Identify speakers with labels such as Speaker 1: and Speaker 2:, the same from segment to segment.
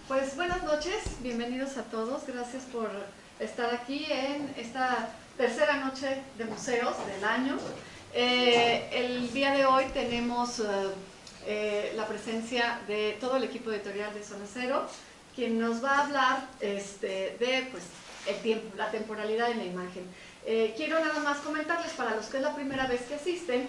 Speaker 1: Pues buenas noches, bienvenidos a todos, gracias por estar aquí en esta tercera noche de museos del año. El día de hoy tenemos la presencia de todo el equipo editorial de Zona Cero, quien nos va a hablar de pues, el tiempo, la temporalidad en la imagen. Quiero nada más comentarles, para los que es la primera vez que asisten,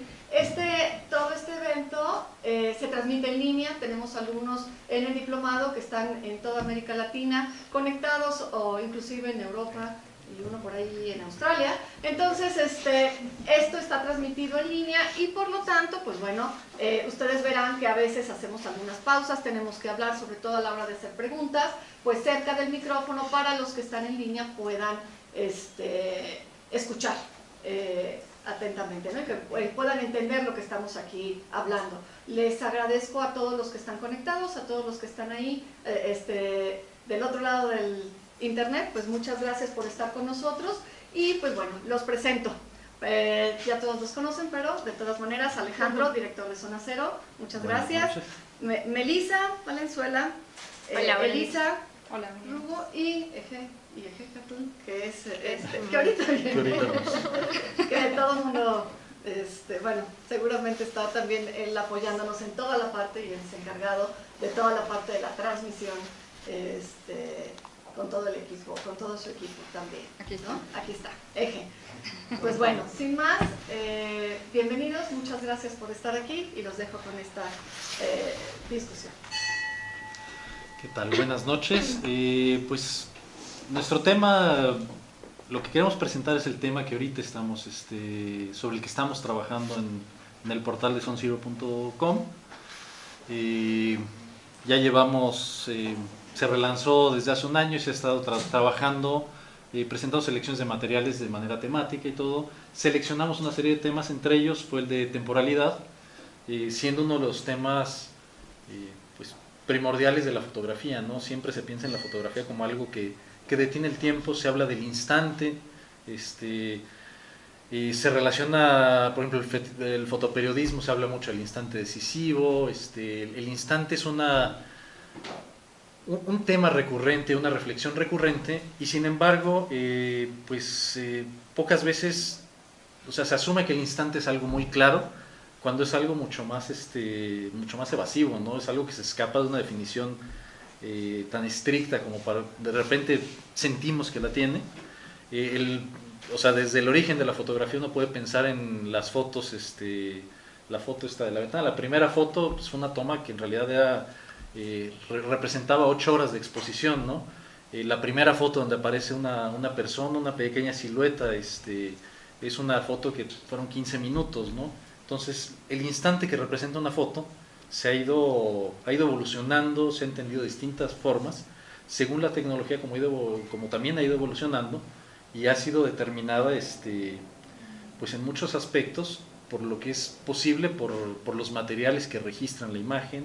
Speaker 1: todo este evento se transmite en línea. Tenemos alumnos en el diplomado que están en toda América Latina conectados, o inclusive en Europa y uno por ahí en Australia. Entonces esto está transmitido en línea y por lo tanto, pues bueno, ustedes verán que a veces hacemos algunas pausas, tenemos que hablar, sobre todo a la hora de hacer preguntas, pues cerca del micrófono, para los que están en línea puedan escuchar atentamente, ¿no? Y que puedan entender lo que estamos aquí hablando. Les agradezco a todos los que están conectados, a todos los que están ahí del otro lado del internet, pues muchas gracias por estar con nosotros. Y pues bueno, los presento. Ya todos los conocen, pero de todas maneras, Alejandro, director de Zona Cero, muchas gracias. Melissa Valenzuela, Elisa,
Speaker 2: hola,
Speaker 1: Lugo y Eje que es que ahorita viene, que todo el mundo, bueno, seguramente está también él apoyándonos en toda la parte, y es encargado de toda la parte de la transmisión, con todo el equipo, con todo su equipo también.
Speaker 2: Aquí está.
Speaker 1: ¿No? Aquí está, Eje. Pues bueno, sin más, bienvenidos, muchas gracias por estar aquí y los dejo con esta discusión.
Speaker 3: ¿Qué tal? Buenas noches. Pues nuestro tema, lo que queremos presentar es el tema que ahorita estamos, sobre el que estamos trabajando en el portal de zonezero.com. Ya llevamos, se relanzó desde hace un año y se ha estado trabajando, presentando selecciones de materiales de manera temática y todo. Seleccionamos una serie de temas, entre ellos fue el de temporalidad, siendo uno de los temas pues, primordiales de la fotografía, ¿no? Siempre se piensa en la fotografía como algo que detiene el tiempo, se habla del instante, se relaciona, por ejemplo, el fotoperiodismo, se habla mucho del instante decisivo, el instante es un tema recurrente, una reflexión recurrente, y sin embargo, pocas veces, o sea, se asume que el instante es algo muy claro, cuando es algo mucho más evasivo, ¿no? Es algo que se escapa de una definición tan estricta como de repente sentimos que la tiene. O sea, desde el origen de la fotografía uno puede pensar en las fotos, la foto esta de la ventana. La primera foto pues, fue una toma que en realidad representaba 8 horas de exposición, ¿no? La primera foto donde aparece una persona, una pequeña silueta, es una foto que fueron 15 minutos, ¿no? Entonces, el instante que representa una foto ha ido evolucionando, se ha entendido de distintas formas, según la tecnología como también ha ido evolucionando, y ha sido determinada pues en muchos aspectos por lo que es posible, por los materiales que registran la imagen,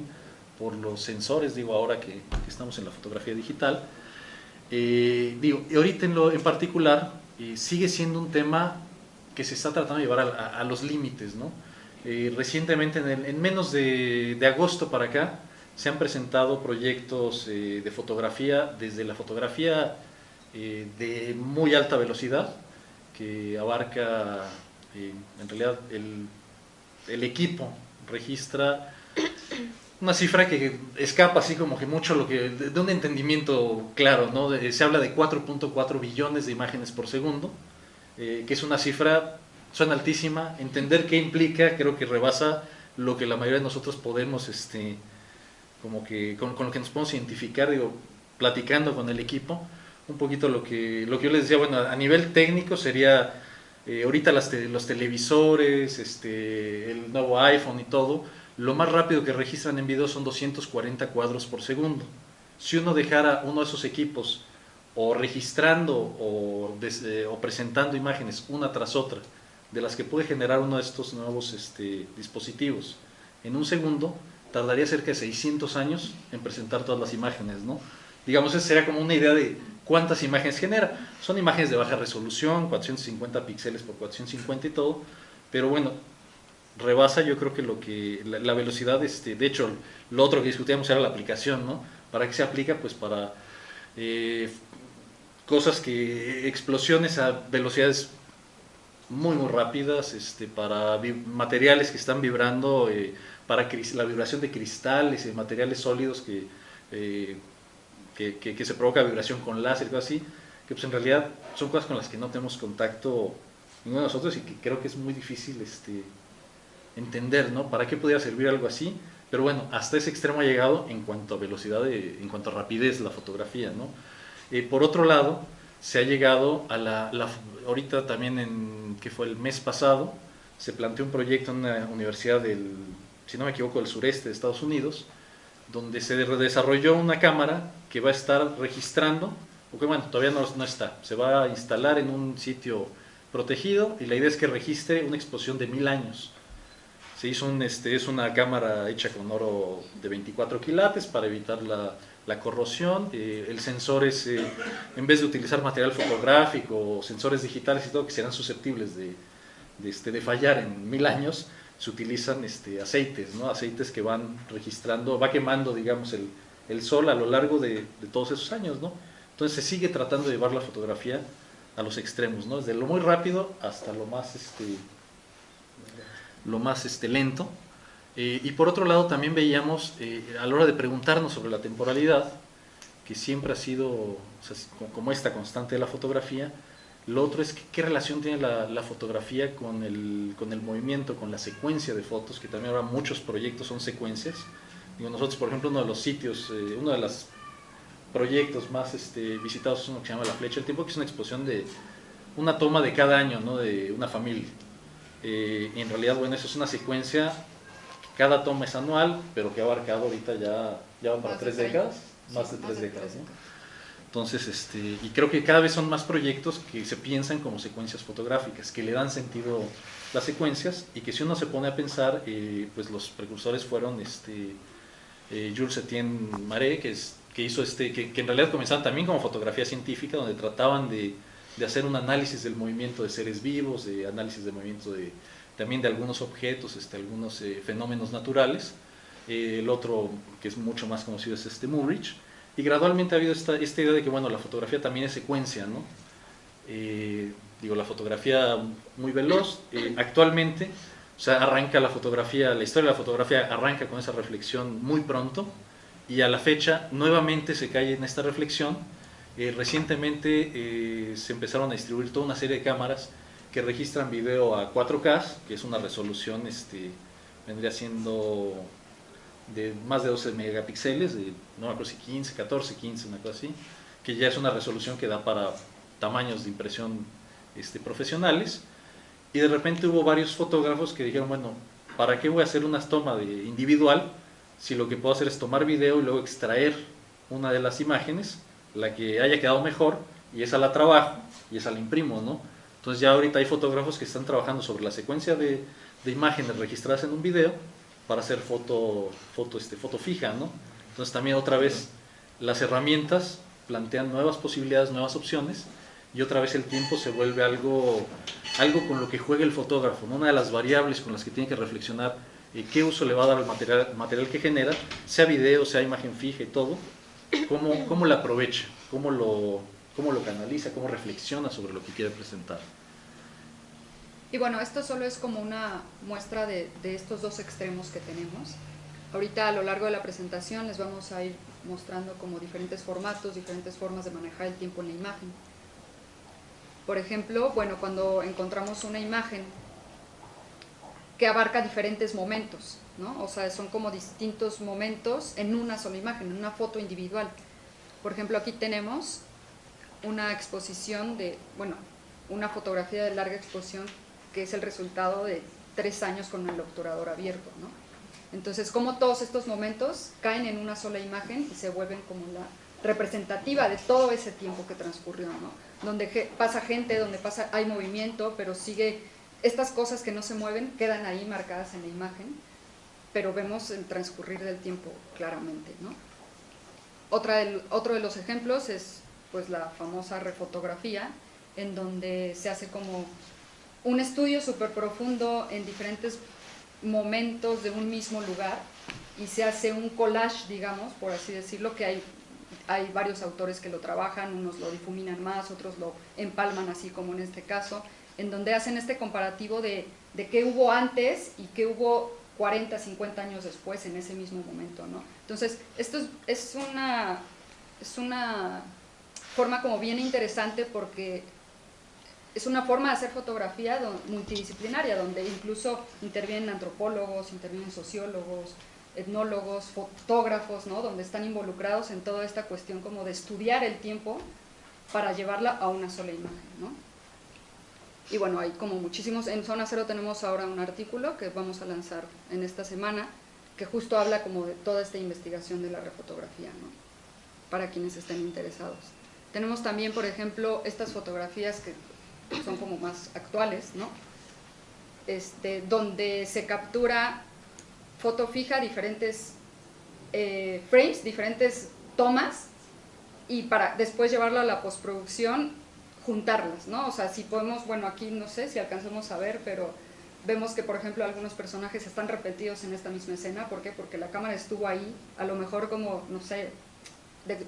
Speaker 3: por los sensores, ahora que estamos en la fotografía digital. Y ahorita en particular sigue siendo un tema que se está tratando de llevar a los límites, ¿no? Recientemente, en menos de agosto para acá, se han presentado proyectos de fotografía, desde la fotografía de muy alta velocidad, que abarca, en realidad, el equipo registra una cifra que escapa así como que mucho de un entendimiento claro, ¿no? Se habla de 4.4 billones de imágenes por segundo, que es una cifra, suena altísima. Entender qué implica creo que rebasa lo que la mayoría de nosotros podemos, como que con lo que nos podemos identificar, platicando con el equipo, un poquito lo que yo les decía. Bueno, a nivel técnico sería, ahorita los televisores, el nuevo iPhone y todo, lo más rápido que registran en video son 240 cuadros por segundo. Si uno dejara uno de esos equipos o registrando o presentando imágenes una tras otra, de las que puede generar uno de estos nuevos dispositivos en un segundo, tardaría cerca de 600 años en presentar todas las imágenes, ¿no? Digamos, esa sería como una idea de cuántas imágenes genera. Son imágenes de baja resolución, 450 píxeles por 450 y todo, pero bueno, rebasa yo creo que la velocidad, de hecho, lo otro que discutíamos era la aplicación, ¿no? ¿Para qué se aplica? Pues para cosas explosiones a velocidades muy rápidas, para materiales que están vibrando, para la vibración de cristales y materiales sólidos que se provoca vibración con láser y cosas así, que pues en realidad son cosas con las que no tenemos contacto ninguno de nosotros y que creo que es muy difícil entender, ¿no? ¿Para qué podría servir algo así? Pero bueno, hasta ese extremo ha llegado en cuanto a velocidad, en cuanto a rapidez de la fotografía, ¿no? Por otro lado, se ha llegado a ahorita también, que fue el mes pasado, se planteó un proyecto en una universidad si no me equivoco, del sureste de Estados Unidos, donde se desarrolló una cámara que va a estar registrando, porque bueno, todavía no está, se va a instalar en un sitio protegido y la idea es que registre una exposición de 1000 años. Se hizo es una cámara hecha con oro de 24 quilates para evitar la corrosión. El sensor en vez de utilizar material fotográfico o sensores digitales y todo que serán susceptibles de fallar en 1000 años, se utilizan aceites, ¿no? Aceites que van registrando, va quemando, digamos, el sol a lo largo de todos esos años, ¿no? Entonces se sigue tratando de llevar la fotografía a los extremos, ¿no? Desde lo muy rápido hasta lo más lento. Y por otro lado también veíamos, a la hora de preguntarnos sobre la temporalidad, que siempre ha sido, o sea, como esta constante de la fotografía, lo otro es qué relación tiene la fotografía con el movimiento, con la secuencia de fotos, que también ahora muchos proyectos son secuencias. Digo, nosotros, por ejemplo, uno de los sitios, uno de los proyectos más visitados es uno que se llama La Flecha del Tiempo, que es una exposición de una toma de cada año, ¿no? De una familia. Y en realidad, bueno, eso es una secuencia, cada toma es anual, pero que ha abarcado ahorita ya van para 3 décadas, más de 3 décadas, ¿no? Entonces, y creo que cada vez son más proyectos que se piensan como secuencias fotográficas, que le dan sentido las secuencias y que si uno se pone a pensar, pues los precursores fueron Jules Etienne Maré, que hizo que en realidad comenzaron también como fotografía científica, donde trataban de hacer un análisis del movimiento de seres vivos, de análisis del movimiento también de algunos objetos, algunos fenómenos naturales. El otro, que es mucho más conocido, es Murbridge. Y gradualmente ha habido esta idea de que, bueno, la fotografía también es secuencia, ¿no? Digo, la fotografía muy veloz. Actualmente, o sea, arranca la fotografía, la historia de la fotografía arranca con esa reflexión muy pronto, y a la fecha nuevamente se cae en esta reflexión. Recientemente se empezaron a distribuir toda una serie de cámaras que registran video a 4K, que es una resolución, vendría siendo de más de 12 megapíxeles, no me acuerdo si 15, 14, 15, una cosa así, que ya es una resolución que da para tamaños de impresión profesionales. Y de repente hubo varios fotógrafos que dijeron, bueno, ¿para qué voy a hacer una toma individual si lo que puedo hacer es tomar video y luego extraer una de las imágenes, la que haya quedado mejor, y esa la trabajo y esa la imprimo, ¿no? Entonces ya ahorita hay fotógrafos que están trabajando sobre la secuencia de imágenes registradas en un video para hacer foto fija, ¿no? Entonces también otra vez las herramientas plantean nuevas posibilidades, nuevas opciones, y otra vez el tiempo se vuelve algo con lo que juega el fotógrafo, ¿no? Una de las variables con las que tiene que reflexionar qué uso le va a dar al material que genera, sea video, sea imagen fija y todo, cómo la aprovecha, cómo lo canaliza, cómo reflexiona sobre lo que quiere presentar.
Speaker 2: Y bueno, esto solo es como una muestra de estos dos extremos que tenemos. Ahorita a lo largo de la presentación les vamos a ir mostrando como diferentes formatos, diferentes formas de manejar el tiempo en la imagen. Por ejemplo, bueno, cuando encontramos una imagen que abarca diferentes momentos, ¿no? O sea, son como distintos momentos en una sola imagen, en una foto individual. Por ejemplo, aquí tenemos una exposición una fotografía de larga exposición que es el resultado de 3 años con el obturador abierto, ¿no? Entonces, como todos estos momentos caen en una sola imagen y se vuelven como la representativa de todo ese tiempo que transcurrió, ¿no? Donde pasa gente, donde hay movimiento, pero estas cosas que no se mueven quedan ahí marcadas en la imagen, pero vemos el transcurrir del tiempo claramente, ¿no? Otro de los ejemplos es pues la famosa refotografía, en donde se hace como un estudio súper profundo en diferentes momentos de un mismo lugar, y se hace un collage, digamos, por así decirlo, que hay varios autores que lo trabajan, unos lo difuminan más, otros lo empalman así como en este caso, en donde hacen este comparativo de qué hubo antes y qué hubo 40, 50 años después en ese mismo momento, ¿no? Entonces, esto es una forma como bien interesante porque es una forma de hacer fotografía multidisciplinaria, donde incluso intervienen antropólogos, intervienen sociólogos, etnólogos, fotógrafos, ¿no? Donde están involucrados en toda esta cuestión como de estudiar el tiempo para llevarla a una sola imagen, ¿no? Y bueno, hay como muchísimos, en Zona Cero tenemos ahora un artículo que vamos a lanzar en esta semana, que justo habla como de toda esta investigación de la refotografía, ¿no? Para quienes estén interesados. Tenemos también, por ejemplo, estas fotografías que son como más actuales, ¿no? Donde se captura foto fija, diferentes frames, diferentes tomas, y para después llevarlo a la postproducción, juntarlas, ¿no? O sea, si podemos, bueno, aquí no sé si alcanzamos a ver, pero vemos que, por ejemplo, algunos personajes están repetidos en esta misma escena. ¿Por qué? Porque la cámara estuvo ahí, a lo mejor como, no sé,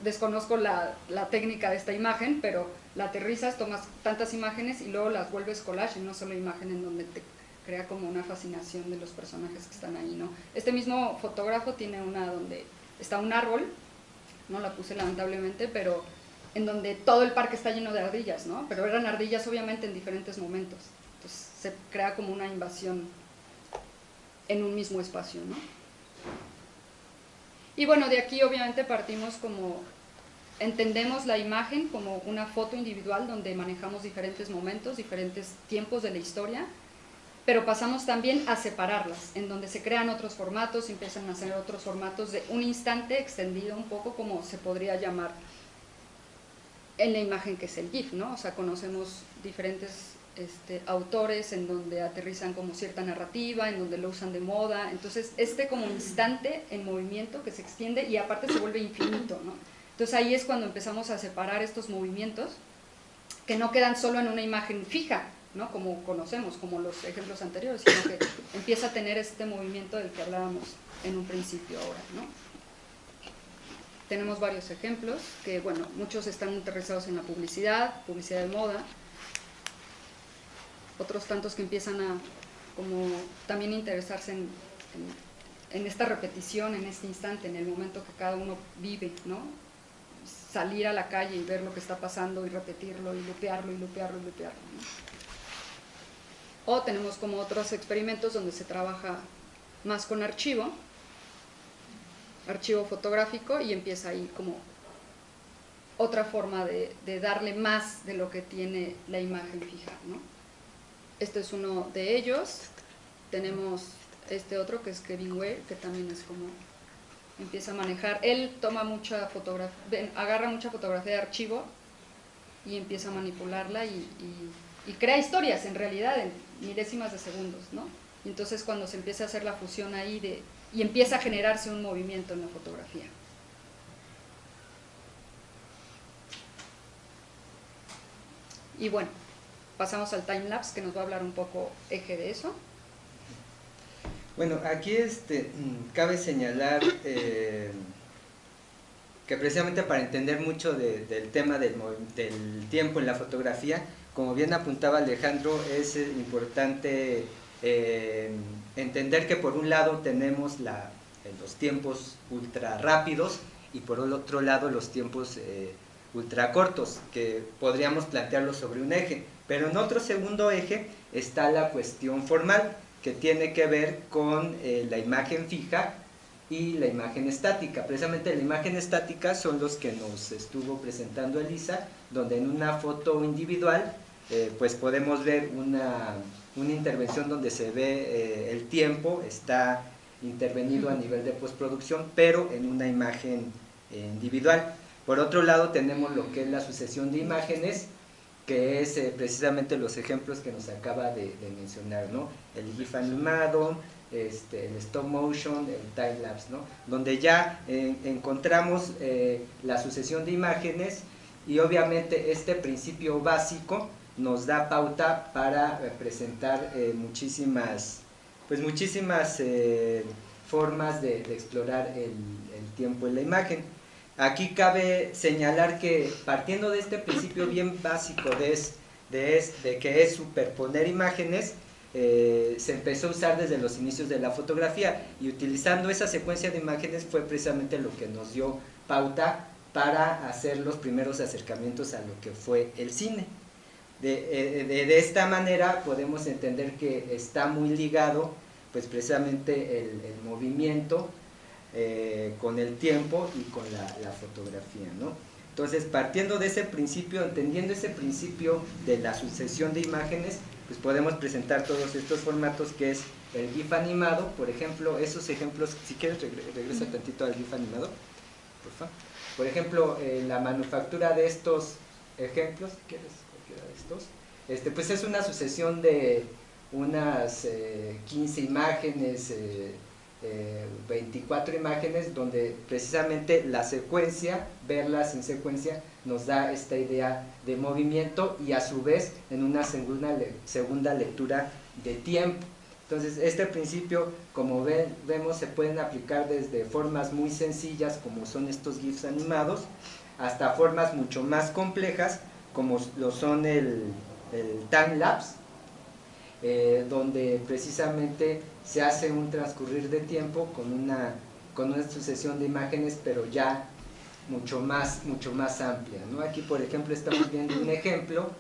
Speaker 2: desconozco la técnica de esta imagen, pero la aterrizas, tomas tantas imágenes y luego las vuelves collage en una sola imagen, en donde te crea como una fascinación de los personajes que están ahí, ¿no? Este mismo fotógrafo tiene una donde está un árbol, no la puse lamentablemente, pero en donde todo el parque está lleno de ardillas, ¿no? Pero eran ardillas obviamente en diferentes momentos, entonces se crea como una invasión en un mismo espacio, ¿no? Y bueno, de aquí obviamente partimos como, entendemos la imagen como una foto individual donde manejamos diferentes momentos, diferentes tiempos de la historia, pero pasamos también a separarlas, en donde se crean otros formatos, empiezan a hacer otros formatos de un instante extendido un poco, como se podría llamar en la imagen que es el GIF, ¿no? O sea, conocemos diferentes autores en donde aterrizan como cierta narrativa, en donde lo usan de moda, entonces como instante en movimiento que se extiende y aparte se vuelve infinito, ¿no? Entonces ahí es cuando empezamos a separar estos movimientos que no quedan solo en una imagen fija, ¿no? Como conocemos, como los ejemplos anteriores, sino que empieza a tener este movimiento del que hablábamos en un principio ahora, ¿no? Tenemos varios ejemplos, que bueno, muchos están aterrizados en la publicidad de moda, otros tantos que empiezan a como también interesarse en esta repetición, en este instante, en el momento que cada uno vive, ¿no? Salir a la calle y ver lo que está pasando y repetirlo y lupearlo y lupearlo y lupearlo, ¿no? O tenemos como otros experimentos donde se trabaja más con archivo fotográfico, y empieza ahí como otra forma de darle más de lo que tiene la imagen fija, ¿no? Este es uno de ellos. Tenemos este otro que es Kevin Ware, que también es como empieza a manejar, él toma mucha fotografía, agarra mucha fotografía de archivo y empieza a manipularla y crea historias en realidad en milésimas de segundos, ¿no? Y entonces cuando se empieza a hacer la fusión ahí y empieza a generarse un movimiento en la fotografía. Y bueno, pasamos al timelapse, que nos va a hablar un poco Eje de eso.
Speaker 4: Bueno, aquí cabe señalar que precisamente para entender mucho del tema del tiempo en la fotografía, como bien apuntaba Alejandro, es importante entender que por un lado tenemos los tiempos ultra rápidos y por el otro lado los tiempos ultra cortos, que podríamos plantearlos sobre un eje, pero en otro segundo eje está la cuestión formal, que tiene que ver con la imagen fija y la imagen estática. Precisamente la imagen estática son los que nos estuvo presentando Elisa, donde en una foto individual pues podemos ver una intervención donde se ve el tiempo, está intervenido a nivel de postproducción, pero en una imagen individual. Por otro lado tenemos lo que es la sucesión de imágenes, que es precisamente los ejemplos que nos acaba de mencionar, ¿no? El GIF animado, el stop motion, el timelapse, ¿no? Donde ya encontramos la sucesión de imágenes y obviamente este principio básico nos da pauta para presentar muchísimas formas de explorar el tiempo en la imagen. Aquí cabe señalar que partiendo de este principio bien básico de que es superponer imágenes, se empezó a usar desde los inicios de la fotografía, y utilizando esa secuencia de imágenes fue precisamente lo que nos dio pauta para hacer los primeros acercamientos a lo que fue el cine. De esta manera podemos entender que está muy ligado pues precisamente el movimiento con el tiempo y con la fotografía, ¿no? Entonces, partiendo de ese principio, entendiendo ese principio de la sucesión de imágenes, pues podemos presentar todos estos formatos, que es el GIF animado, por ejemplo, esos ejemplos. Si quieres regresa tantito al GIF animado, por favor. Por ejemplo, la manufactura de estos ejemplos, si quieres, cualquiera de estos, pues es una sucesión de unas 15 imágenes, 24 imágenes, donde precisamente la secuencia, verlas en secuencia, nos da esta idea de movimiento, y a su vez en una segunda lectura de tiempo. Entonces, este principio, como vemos, se pueden aplicar desde formas muy sencillas, como son estos GIFs animados, hasta formas mucho más complejas, como lo son el time-lapse, donde precisamente se hace un transcurrir de tiempo con una sucesión de imágenes, pero ya mucho más amplia, ¿no? Aquí, por ejemplo, estamos viendo un ejemplo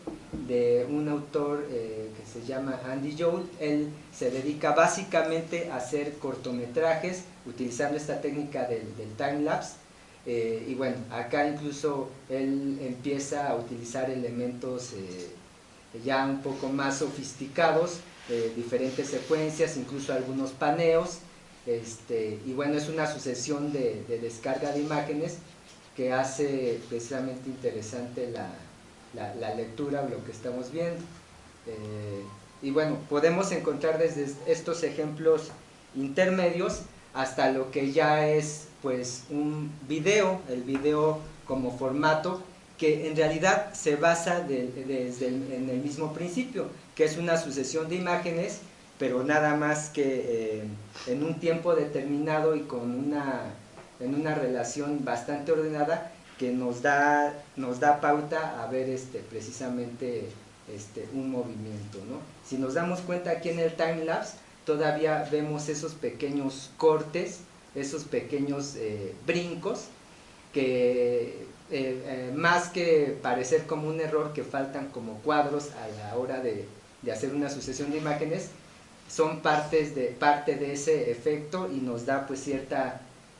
Speaker 4: de un autor que se llama Andy Joel. Él se dedica básicamente a hacer cortometrajes utilizando esta técnica del time-lapse, y bueno, acá incluso él empieza a utilizar elementos ya un poco más sofisticados, diferentes secuencias, incluso algunos paneos, y bueno, es una sucesión de descarga de imágenes que hace precisamente interesante la lectura o lo que estamos viendo. Y bueno, podemos encontrar desde estos ejemplos intermedios hasta lo que ya es pues un video, el video como formato, que en realidad se basa en el mismo principio, que es una sucesión de imágenes, pero nada más que en un tiempo determinado y en una relación bastante ordenada, que nos da pauta a ver precisamente un movimiento, ¿no? Si nos damos cuenta, aquí en el time-lapse todavía vemos esos pequeños cortes, esos pequeños brincos, que más que parecer como un error, que faltan como cuadros a la hora de hacer una sucesión de imágenes, son parte de ese efecto, y nos da pues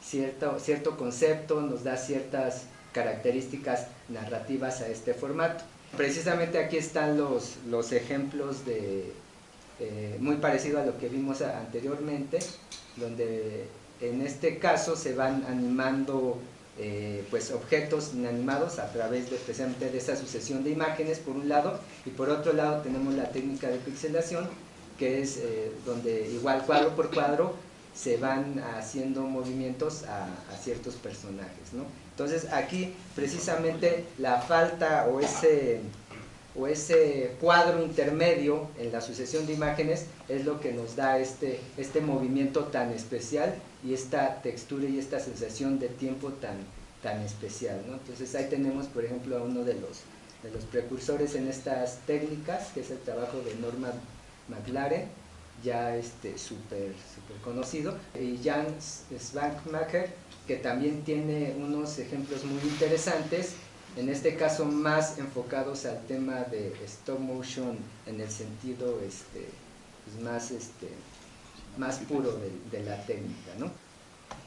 Speaker 4: cierto concepto, nos da ciertas características narrativas a este formato. Precisamente aquí están los ejemplos muy parecido a lo que vimos anteriormente, donde en este caso se van animando pues objetos inanimados a través precisamente de esa sucesión de imágenes, por un lado, y por otro lado tenemos la técnica de pixelación, que es donde igual cuadro por cuadro se van haciendo movimientos a ciertos personajes, ¿no? Entonces aquí precisamente la falta o ese cuadro intermedio en la sucesión de imágenes es lo que nos da este movimiento tan especial, y esta textura y esta sensación de tiempo tan especial, ¿no? Entonces ahí tenemos, por ejemplo, a uno de los precursores en estas técnicas, que es el trabajo de Norman McLaren, ya súper conocido, y Jan Svankmajer, que también tiene unos ejemplos muy interesantes, en este caso más enfocados al tema de stop motion en el sentido pues más puro de la técnica, ¿no?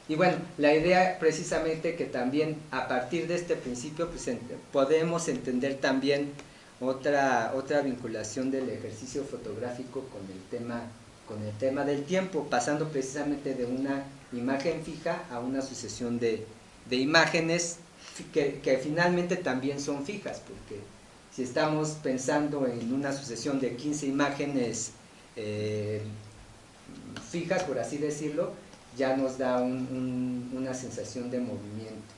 Speaker 4: Y bueno, la idea precisamente que también a partir de este principio pues podemos entender también otra vinculación del ejercicio fotográfico con el tema del tiempo, pasando precisamente de una imagen fija a una sucesión de imágenes que finalmente también son fijas, porque si estamos pensando en una sucesión de 15 imágenes fijas, por así decirlo, ya nos da una sensación de movimiento,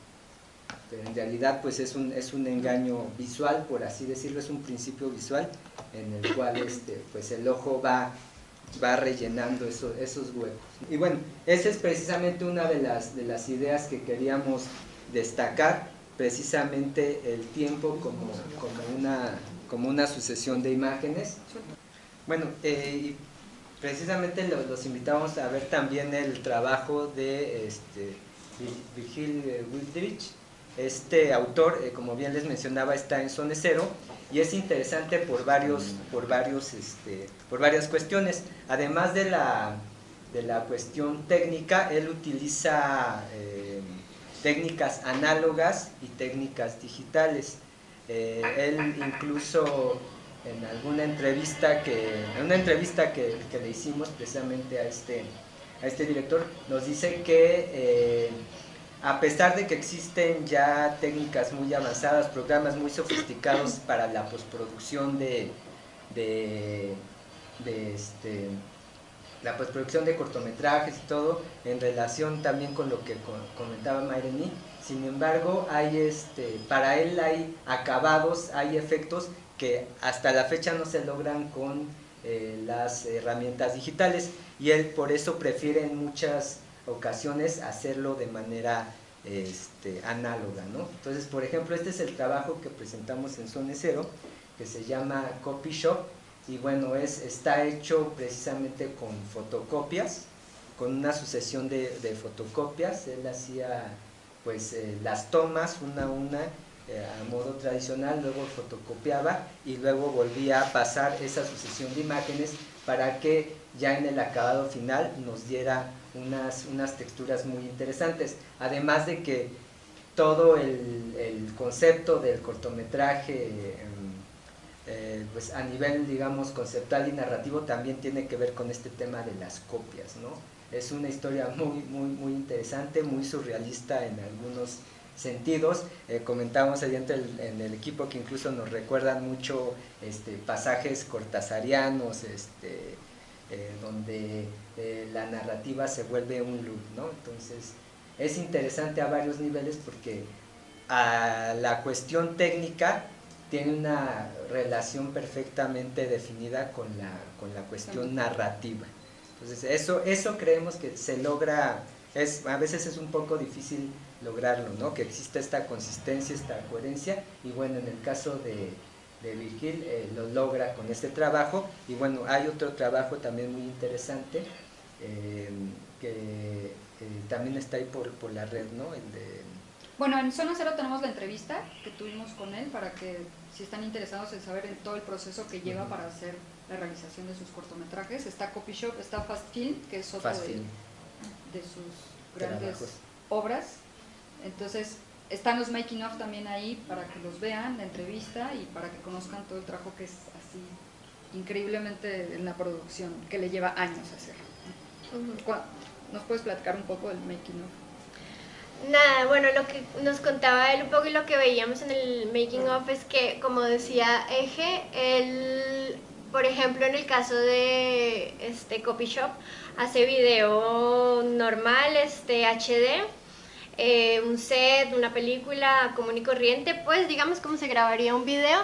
Speaker 4: pero en realidad pues es un engaño visual, por así decirlo, es un principio visual en el cual pues el ojo va va rellenando esos huecos. Y bueno, esa es precisamente una de las ideas que queríamos destacar, precisamente el tiempo como una sucesión de imágenes. Bueno, y precisamente los invitamos a ver también el trabajo de Virgil Wildrich. Este autor, como bien les mencionaba, está en Zone Zero y es interesante por varias cuestiones. Además de la cuestión técnica, él utiliza técnicas análogas y técnicas digitales. Él incluso en una entrevista que le hicimos precisamente a este director, nos dice que a pesar de que existen ya técnicas muy avanzadas, programas muy sofisticados para la postproducción la postproducción de cortometrajes y todo, en relación también con lo que comentaba Mayreni, sin embargo, para él hay acabados, hay efectos que hasta la fecha no se logran con las herramientas digitales, y él por eso prefiere en muchas ocasiones hacerlo de manera análoga, ¿no? Entonces, por ejemplo, este es el trabajo que presentamos en Zone Zero, que se llama Copy Shop, y bueno, está hecho precisamente con fotocopias, con una sucesión de fotocopias. Él hacía pues las tomas una a una a modo tradicional, luego fotocopiaba y luego volvía a pasar esa sucesión de imágenes para que ya en el acabado final nos diera unas texturas muy interesantes. Además de que todo el concepto del cortometraje pues a nivel, digamos, conceptual y narrativo también tiene que ver con este tema de las copias, ¿no? Es una historia muy interesante, muy surrealista en algunos sentidos. Comentábamos ahí en el equipo que incluso nos recuerdan mucho pasajes cortasarianos, donde la narrativa se vuelve un loop, ¿no? Entonces es interesante a varios niveles porque a la cuestión técnica tiene una relación perfectamente definida con la cuestión narrativa. Entonces eso creemos que se logra, a veces es un poco difícil lograrlo, ¿no? Que exista esta consistencia, esta coherencia, y bueno, en el caso de Virgil lo logra con este trabajo. Y bueno, hay otro trabajo también muy interesante que también está ahí por la red, ¿no?
Speaker 2: Bueno, en Zona Cero tenemos la entrevista que tuvimos con él para que, si están interesados en saber en todo el proceso que lleva para hacer la realización de sus cortometrajes. Está Copy Shop, está Fast Film, que es otro de sus grandes obras. Entonces, están los making of también ahí para que los vean, la entrevista, y para que conozcan todo el trabajo que es así increíblemente en la producción, que le lleva años hacer. ¿Nos puedes platicar un poco del making of?
Speaker 5: Nada, bueno, lo que nos contaba él un poco y lo que veíamos en el making of es que, como decía Eje, él, por ejemplo, en el caso de Copy Shop, hace video normal, HD, un set, una película común y corriente, pues digamos como se grabaría un video,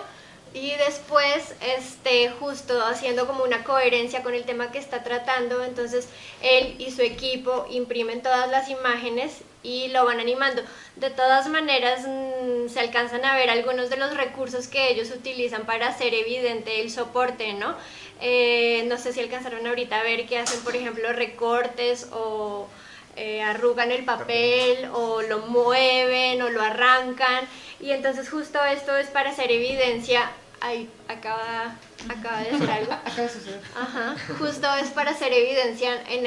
Speaker 5: y después justo haciendo como una coherencia con el tema que está tratando. Entonces él y su equipo imprimen todas las imágenes y lo van animando. De todas maneras se alcanzan a ver algunos de los recursos que ellos utilizan para hacer evidente el soporte, ¿no? No sé si alcanzaron ahorita a ver que hacen, por ejemplo, recortes o arrugan el papel o lo mueven o lo arrancan, y entonces justo esto es para hacer evidencia. Ay, acaba de hacer algo.
Speaker 2: Acaba de suceder.
Speaker 5: Ajá, justo es para hacer evidencia en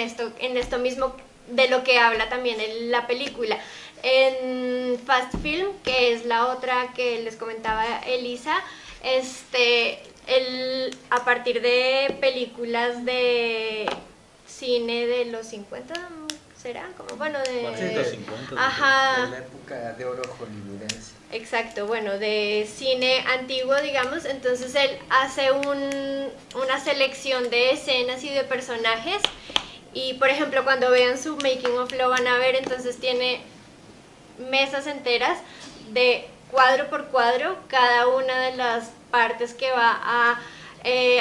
Speaker 5: esto mismo de lo que habla también en la película. En Fast Film, que es la otra que les comentaba Elisa, él, a partir de películas de cine de los 50, ¿será? Como, bueno, de...
Speaker 3: 450.
Speaker 5: Ajá.
Speaker 4: De la época de oro hollywoodense.
Speaker 5: Exacto, bueno, de cine antiguo, digamos. Entonces él hace una selección de escenas y de personajes, y por ejemplo cuando vean su making of lo van a ver. Entonces tiene mesas enteras de cuadro por cuadro cada una de las partes que va a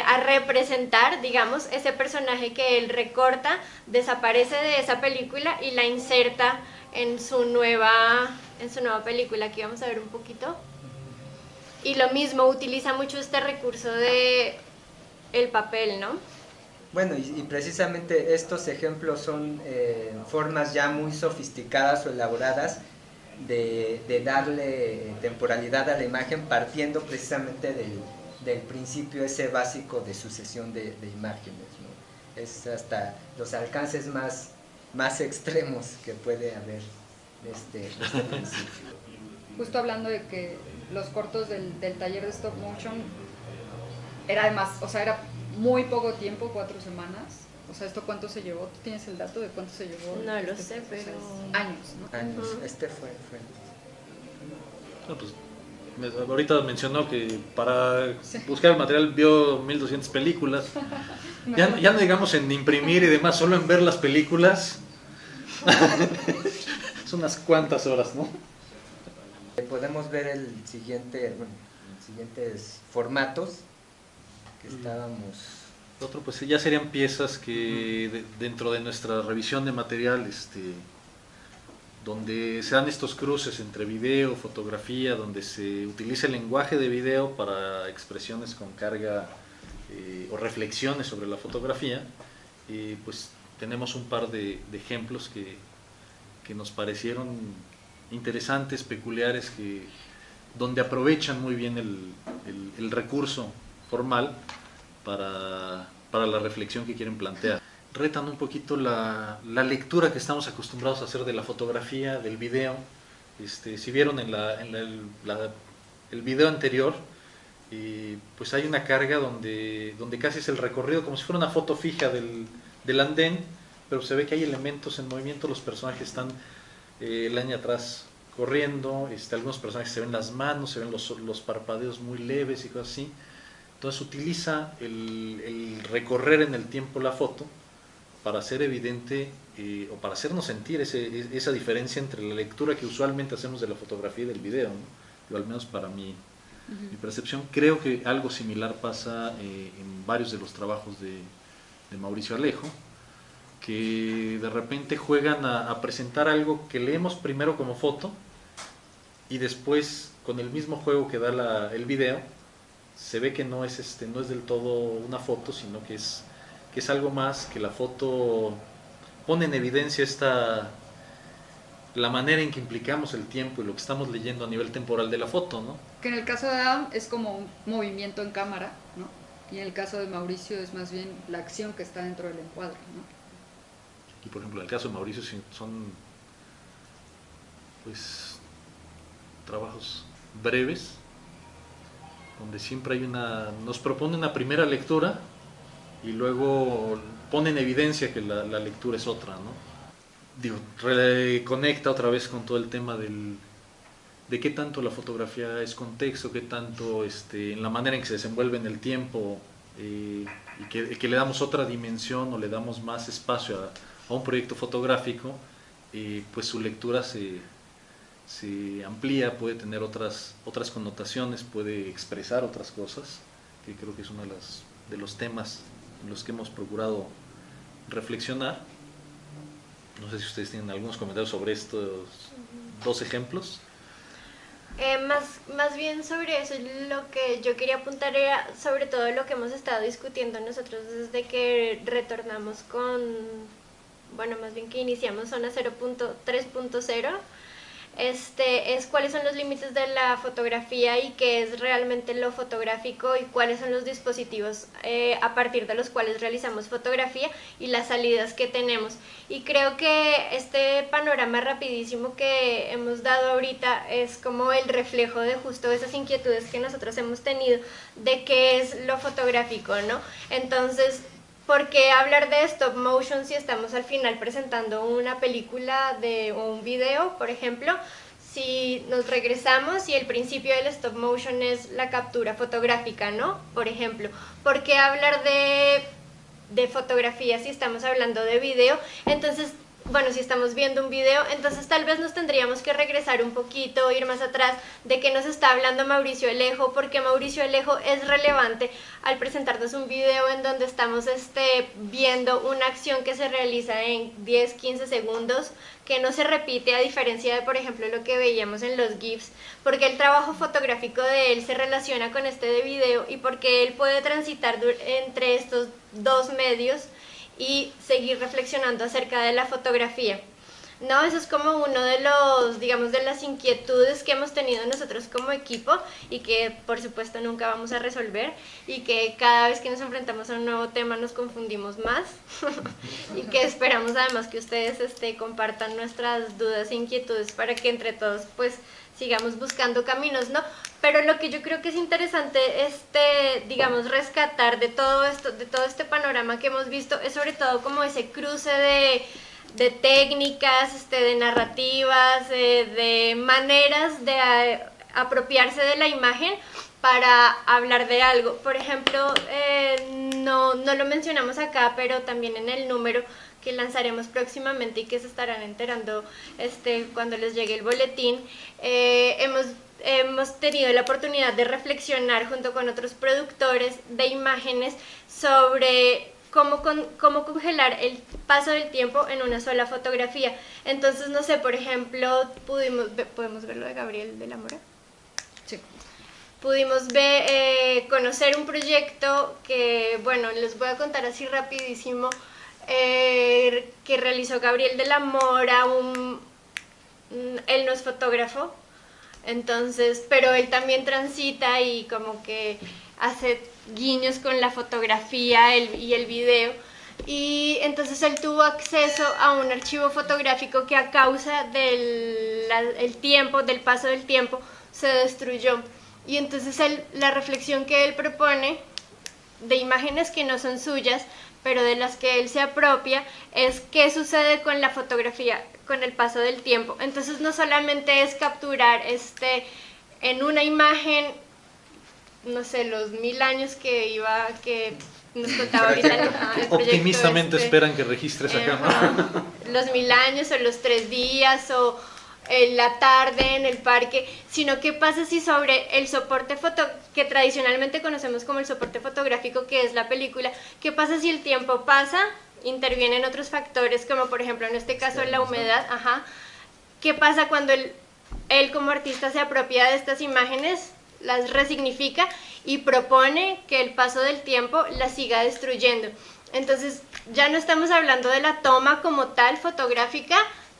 Speaker 5: a representar, digamos, ese personaje que él recorta, desaparece de esa película y la inserta en su nueva película. Aquí vamos a ver un poquito. Y lo mismo, utiliza mucho este recurso de el papel, ¿no?
Speaker 4: Bueno, y precisamente estos ejemplos son formas ya muy sofisticadas o elaboradas de darle temporalidad a la imagen, partiendo precisamente del principio ese básico de sucesión de imágenes, ¿no? Es hasta los alcances más extremos que puede haber este principio.
Speaker 2: Justo hablando de que los cortos del taller de stop motion era además, o sea, era muy poco tiempo, 4 semanas. O sea, ¿esto cuánto se llevó? ¿Tú tienes el dato de cuánto se llevó?
Speaker 5: No lo sé, pero...
Speaker 2: Años, ¿no?
Speaker 4: Años. Este fue.
Speaker 3: No, pues, ahorita mencionó que para buscar el material vio 1200 películas. Ya no digamos en imprimir y demás, solo en ver las películas. Son unas cuantas horas, ¿no?
Speaker 4: Podemos ver los siguientes formatos que estábamos...
Speaker 3: Otro, pues ya serían piezas que dentro de nuestra revisión de material, donde se dan estos cruces entre video, fotografía, donde se utiliza el lenguaje de video para expresiones con carga o reflexiones sobre la fotografía. Pues tenemos un par de ejemplos que nos parecieron interesantes, peculiares, donde aprovechan muy bien el recurso formal para la reflexión que quieren plantear. Retan un poquito la lectura que estamos acostumbrados a hacer de la fotografía, del video. Si vieron en el video anterior, pues hay una carga donde casi es el recorrido, como si fuera una foto fija del andén, pero se ve que hay elementos en movimiento, los personajes están el año atrás corriendo, algunos personajes se ven las manos, se ven los parpadeos muy leves y cosas así. Entonces utiliza el recorrer en el tiempo la foto para hacer evidente o para hacernos sentir esa diferencia entre la lectura que usualmente hacemos de la fotografía y del video, ¿no? Yo, al menos para mi percepción, creo que algo similar pasa en varios de los trabajos de Mauricio Alejo, que de repente juegan a presentar algo que leemos primero como foto y después con el mismo juego que da el video se ve que no es del todo una foto, sino que es algo más, que la foto pone en evidencia la manera en que implicamos el tiempo y lo que estamos leyendo a nivel temporal de la foto, ¿no?
Speaker 2: Que en el caso de Adam es como un movimiento en cámara, ¿no? Y en el caso de Mauricio es más bien la acción que está dentro del encuadre, ¿no?
Speaker 3: Y por ejemplo, en el caso de Mauricio son pues trabajos breves, donde siempre nos propone una primera lectura y luego pone en evidencia que la lectura es otra, ¿no? Digo, reconecta otra vez con todo el tema de qué tanto la fotografía es contexto, qué tanto en la manera en que se desenvuelve en el tiempo, y que le damos otra dimensión o le damos más espacio a un proyecto fotográfico, pues su lectura se amplía, puede tener otras connotaciones, puede expresar otras cosas, que creo que es uno de los temas en los que hemos procurado reflexionar. No sé si ustedes tienen algunos comentarios sobre estos dos ejemplos.
Speaker 5: Más bien sobre eso, lo que yo quería apuntar era sobre todo lo que hemos estado discutiendo nosotros desde que retornamos más bien que iniciamos Zona 3.0, es cuáles son los límites de la fotografía y qué es realmente lo fotográfico y cuáles son los dispositivos a partir de los cuales realizamos fotografía y las salidas que tenemos. Y creo que este panorama rapidísimo que hemos dado ahorita es como el reflejo de justo esas inquietudes que nosotros hemos tenido de qué es lo fotográfico, ¿no? Entonces, ¿por qué hablar de stop motion si estamos al final presentando una película o un video, por ejemplo? Si nos regresamos y el principio del stop motion es la captura fotográfica, ¿no? Por ejemplo, ¿por qué hablar de fotografía si estamos hablando de video? Entonces, bueno, si estamos viendo un video, entonces tal vez nos tendríamos que regresar un poquito, ir más atrás de qué nos está hablando Mauricio Alejo, porque Mauricio Alejo es relevante al presentarnos un video en donde estamos viendo una acción que se realiza en 10, 15 segundos, que no se repite a diferencia de, por ejemplo, lo que veíamos en los GIFs, porque el trabajo fotográfico de él se relaciona con este de video y porque él puede transitar entre estos dos medios y seguir reflexionando acerca de la fotografía. No, eso es como uno de los, digamos, de las inquietudes que hemos tenido nosotros como equipo y que por supuesto nunca vamos a resolver y que cada vez que nos enfrentamos a un nuevo tema nos confundimos más y que esperamos además que ustedes compartan nuestras dudas e inquietudes para que entre todos pues sigamos buscando caminos, ¿no? Pero lo que yo creo que es interesante, digamos, rescatar de todo esto, de todo este panorama que hemos visto, es sobre todo como ese cruce de técnicas, de narrativas, de maneras de apropiarse de la imagen para hablar de algo. Por ejemplo, no lo mencionamos acá, pero también en el número que lanzaremos próximamente y que se estarán enterando cuando les llegue el boletín, hemos tenido la oportunidad de reflexionar junto con otros productores de imágenes sobre cómo congelar el paso del tiempo en una sola fotografía. Entonces, no sé, por ejemplo, ¿podemos ver lo de Gabriel de la Mora?
Speaker 2: Sí.
Speaker 5: Pudimos conocer un proyecto que, bueno, les voy a contar así rapidísimo, que realizó Gabriel de la Mora. Él no es fotógrafo, entonces, pero él también transita y como que hace guiños con la fotografía y el video, y entonces él tuvo acceso a un archivo fotográfico que a causa del paso del tiempo se destruyó, y entonces la reflexión que él propone de imágenes que no son suyas pero de las que él se apropia es qué sucede con la fotografía con el paso del tiempo. Entonces no solamente es capturar en una imagen, no sé, los 1000 años que nos contaba ahorita el proyecto.
Speaker 3: Optimistamente esperan que registres acá, ¿no?
Speaker 5: Los 1000 años o los 3 días o la tarde en el parque, sino qué pasa si sobre el soporte que tradicionalmente conocemos como el soporte fotográfico, que es la película, qué pasa si el tiempo pasa, intervienen otros factores como por ejemplo en este caso la humedad, qué pasa cuando él como artista se apropia de estas imágenes, las resignifica y propone que el paso del tiempo las siga destruyendo. Entonces ya no estamos hablando de la toma como tal fotográfica,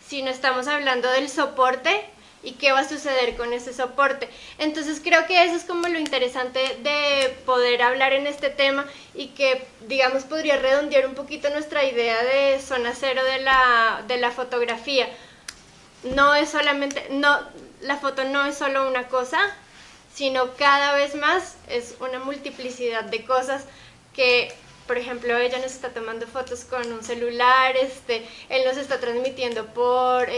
Speaker 5: sino estamos hablando del soporte y qué va a suceder con ese soporte. Entonces creo que eso es como lo interesante de poder hablar en este tema y que, digamos, podría redondear un poquito nuestra idea de zona cero de la fotografía. La foto no es solo una cosa, sino cada vez más es una multiplicidad de cosas que... Por ejemplo, ella nos está tomando fotos con un celular, él nos está transmitiendo por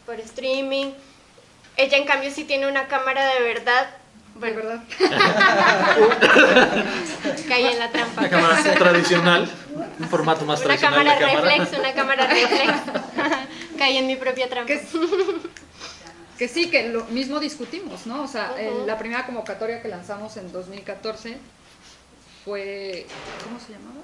Speaker 5: streaming. Ella, en cambio, sí tiene una cámara de verdad.
Speaker 2: Bueno, ¿de verdad?
Speaker 5: Caí en la trampa.
Speaker 3: Una cámara tradicional, un formato más tradicional.
Speaker 5: Una cámara reflex. Caí en mi propia trampa.
Speaker 2: Que sí, que lo mismo discutimos, ¿no? O sea, la primera convocatoria que lanzamos en 2014 fue, ¿cómo se llamaba?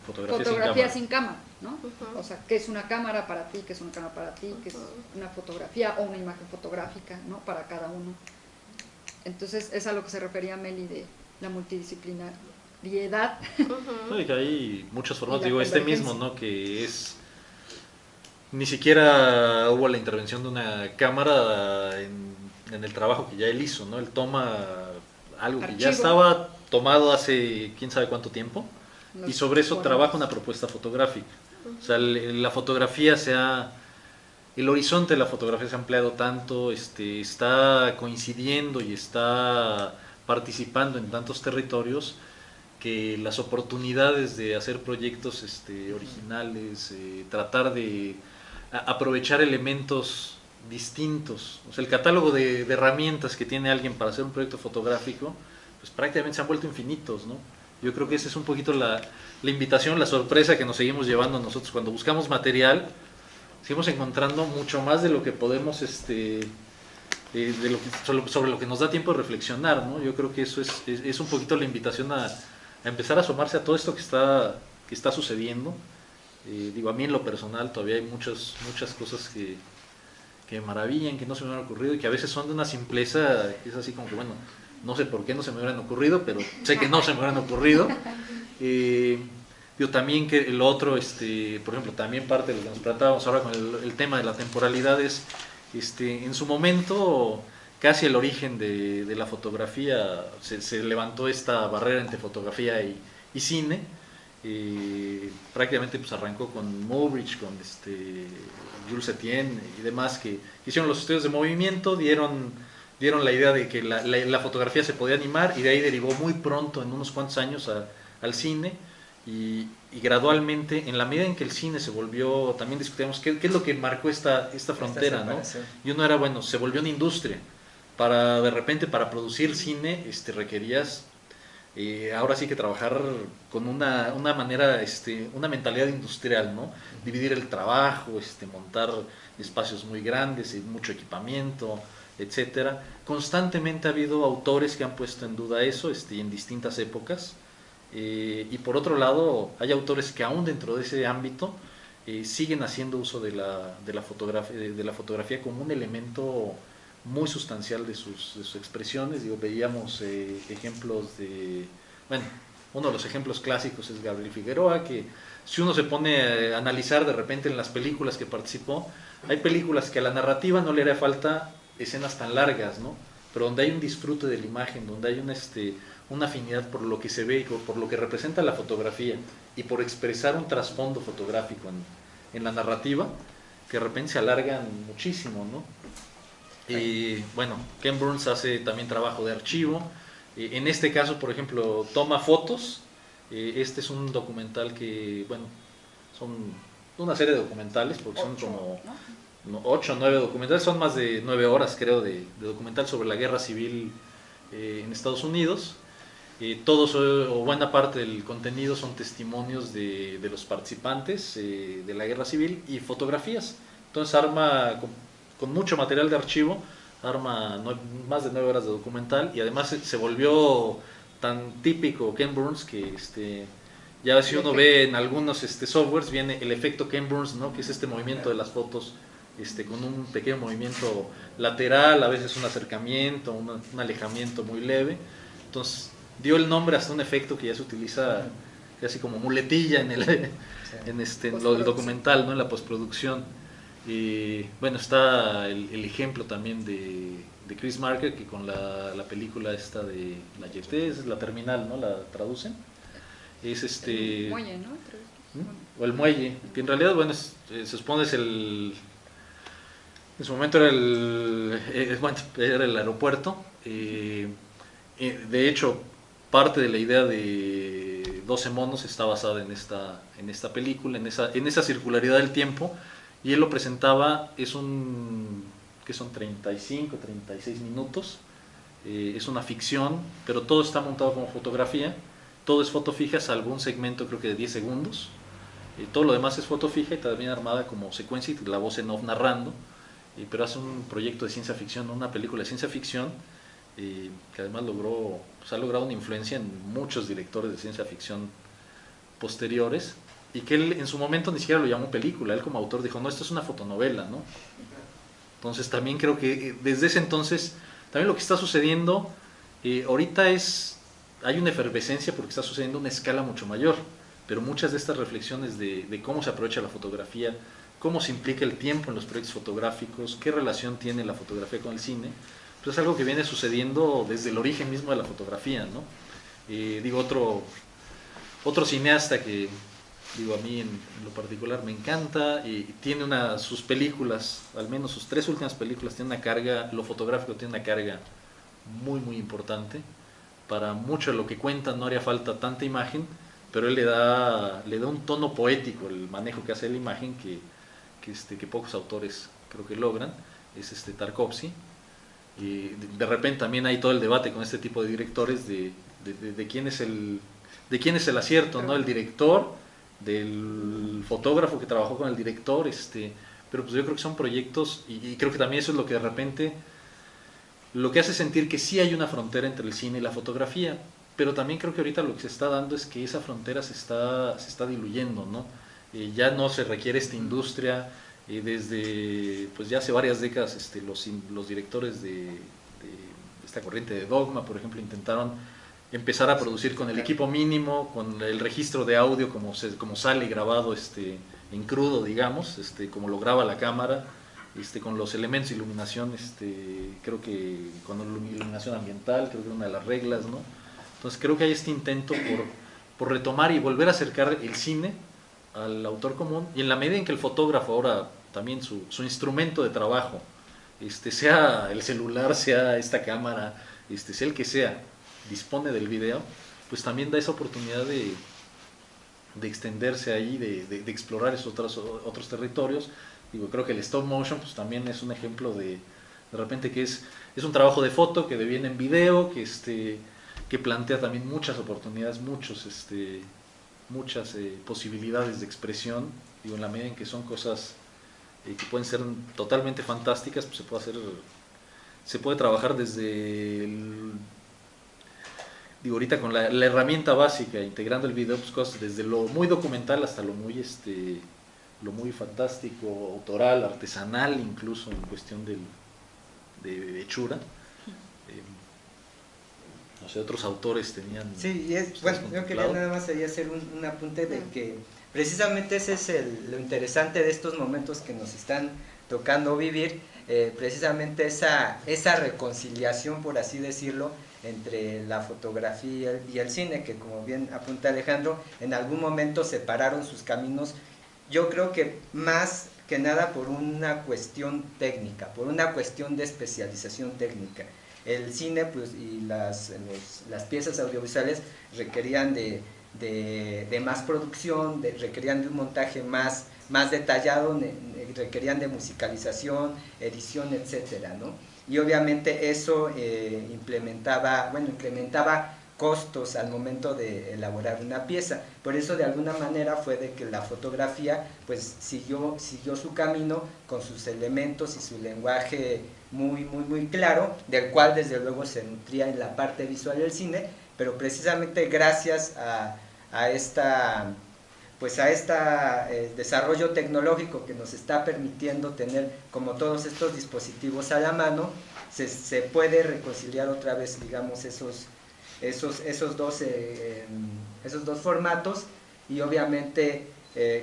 Speaker 2: Fotografía sin cámara, ¿no? O sea, ¿qué es una cámara para ti? ¿Qué es una cámara para ti? ¿Qué es una fotografía o una imagen fotográfica, ¿no? Para cada uno. Entonces, es a lo que se refería Meli de la multidisciplinariedad.
Speaker 3: No, y que hay muchos formatos, digo, mismo, ¿no? Que es... Ni siquiera hubo la intervención de una cámara en el trabajo que ya él hizo, ¿no? Él toma algo que ya estaba tomado hace quién sabe cuánto tiempo y sobre eso trabaja una propuesta fotográfica. O sea, la fotografía el horizonte de la fotografía se ha ampliado tanto, está coincidiendo y está participando en tantos territorios que las oportunidades de hacer proyectos originales, tratar de aprovechar elementos distintos, o sea, el catálogo de herramientas que tiene alguien para hacer un proyecto fotográfico, pues prácticamente se han vuelto infinitos, ¿no? Yo creo que esa es un poquito la invitación, la sorpresa que nos seguimos llevando nosotros cuando buscamos material. Seguimos encontrando mucho más de lo que podemos, sobre lo que nos da tiempo de reflexionar, ¿no? Yo creo que eso es un poquito la invitación a empezar a asomarse a todo esto que está sucediendo. A mí en lo personal todavía hay muchas cosas que me maravillan, que no se me hubieran ocurrido y que a veces son de una simpleza que es así como que, bueno, no sé por qué no se me hubieran ocurrido, pero sé que no se me hubieran ocurrido. También que el otro, por ejemplo, también parte de lo que nos tratábamos ahora con el tema de la temporalidad es, en su momento, casi el origen de la fotografía, se levantó esta barrera entre fotografía y cine. Prácticamente pues arrancó con Muybridge, con Jules Etienne y demás, que hicieron los estudios de movimiento, dieron la idea de que la fotografía se podía animar, y de ahí derivó muy pronto, en unos cuantos años, al cine. Y gradualmente, en la medida en que el cine se volvió, también discutíamos qué es lo que marcó esta frontera, ¿no? Y uno era, bueno, se volvió una industria. De repente, para producir cine, requerías ahora sí que trabajar con una manera, una mentalidad industrial, ¿no? Dividir el trabajo, montar espacios muy grandes, mucho equipamiento, etcétera. Constantemente ha habido autores que han puesto en duda eso, en distintas épocas. Y por otro lado, hay autores que aún dentro de ese ámbito siguen haciendo uso de la fotografía como un elemento muy sustancial de sus expresiones. Veíamos ejemplos bueno, uno de los ejemplos clásicos es Gabriel Figueroa, que si uno se pone a analizar de repente en las películas que participó, hay películas que a la narrativa no le haría falta escenas tan largas, ¿no? Pero donde hay un disfrute de la imagen, donde hay una afinidad por lo que se ve, por lo que representa la fotografía y por expresar un trasfondo fotográfico en la narrativa, que de repente se alargan muchísimo, ¿no? Bueno, Ken Burns hace también trabajo de archivo. En este caso, por ejemplo, toma fotos. Este es un documental que, bueno, son una serie de documentales, porque son como 8 o 9 documentales, son más de 9 horas, creo, de documental sobre la guerra civil en Estados Unidos. Todos o buena parte del contenido son testimonios de los participantes de la guerra civil y fotografías. Entonces arma con mucho material de archivo, arma más de 9 horas de documental, y además se volvió tan típico Ken Burns que ya si uno ve en algunos softwares viene el efecto Ken Burns, ¿no? Que es este movimiento de las fotos con un pequeño movimiento lateral, a veces un acercamiento, un alejamiento muy leve. Entonces dio el nombre hasta un efecto que ya se utiliza casi como muletilla en el documental, ¿no? En la postproducción. Y bueno, está el ejemplo también de Chris Marker, que con la película esta de la Jetée, es la terminal, ¿no? La traducen. Es
Speaker 2: El muelle, ¿no?
Speaker 3: O el muelle, que en realidad, bueno, se supone es en su momento era el aeropuerto. De hecho, parte de la idea de 12 monos está basada en esta película, en esa circularidad del tiempo, y él lo presentaba, que son 35, 36 minutos, es una ficción, pero todo está montado como fotografía, todo es foto fija, salvo un segmento creo que de 10 segundos, todo lo demás es foto fija y también armada como secuencia y la voz en off narrando, pero hace un proyecto de ciencia ficción, una película de ciencia ficción, que además ha logrado una influencia en muchos directores de ciencia ficción posteriores, y que él en su momento ni siquiera lo llamó película, él como autor dijo, no, esto es una fotonovela, ¿no? Entonces también creo que desde ese entonces, también lo que está sucediendo, ahorita hay una efervescencia porque está sucediendo a una escala mucho mayor, pero muchas de estas reflexiones de cómo se aprovecha la fotografía, cómo se implica el tiempo en los proyectos fotográficos, qué relación tiene la fotografía con el cine, pues es algo que viene sucediendo desde el origen mismo de la fotografía, ¿no? Otro cineasta que, a mí en lo particular me encanta, y tiene sus películas, al menos sus 3 últimas películas, tiene una carga, lo fotográfico tiene una carga muy muy importante. Para mucho de lo que cuenta no haría falta tanta imagen, pero él le da un tono poético, el manejo que hace de la imagen que pocos autores creo que logran, es Tarkovsky. Y de repente también hay todo el debate con este tipo de directores de quién es de quién es el acierto, ¿no? El director, del fotógrafo que trabajó con el director, pero pues yo creo que son proyectos, y creo que también eso es lo que de repente, lo que hace sentir que sí hay una frontera entre el cine y la fotografía, pero también creo que ahorita lo que se está dando es que esa frontera se está diluyendo, ¿no? Ya no se requiere esta industria, desde pues ya hace varias décadas los directores de esta corriente de Dogma, por ejemplo, intentaron empezar a producir con el equipo mínimo, con el registro de audio como sale grabado en crudo, digamos, como lo graba la cámara, con los elementos de iluminación, creo que con iluminación ambiental, creo que es una de las reglas, ¿no? Entonces creo que hay este intento por retomar y volver a acercar el cine al autor común, y en la medida en que el fotógrafo ahora también su instrumento de trabajo, sea el celular, sea esta cámara, sea el que sea, dispone del video, pues también da esa oportunidad de extenderse ahí, de explorar esos otros territorios. Digo, creo que el stop motion pues también es un ejemplo de repente que es un trabajo de foto que deviene en video, que plantea también muchas oportunidades, muchas posibilidades de expresión. Digo, en la medida en que son cosas que pueden ser totalmente fantásticas, pues se puede trabajar desde digo, ahorita con la herramienta básica, integrando el video, pues cosas desde lo muy documental hasta lo muy fantástico, autoral, artesanal, incluso en cuestión de hechura. No sé, otros autores tenían...
Speaker 4: Sí, bueno, yo quería nada más ahí hacer un apunte de que precisamente ese es lo interesante de estos momentos que nos están tocando vivir, precisamente esa reconciliación, por así decirlo, entre la fotografía y el cine, que como bien apunta Alejandro, en algún momento separaron sus caminos, yo creo que más que nada por una cuestión técnica, por una cuestión de especialización técnica. El cine pues, y las piezas audiovisuales requerían de más producción, requerían de un montaje más detallado, requerían de musicalización, edición, etcétera, ¿no? Y obviamente eso incrementaba costos al momento de elaborar una pieza. Por eso de alguna manera fue de que la fotografía pues siguió su camino con sus elementos y su lenguaje muy claro, del cual desde luego se nutría en la parte visual del cine, pero precisamente gracias a desarrollo tecnológico que nos está permitiendo tener como todos estos dispositivos a la mano, se puede reconciliar otra vez, digamos, esos dos formatos, y obviamente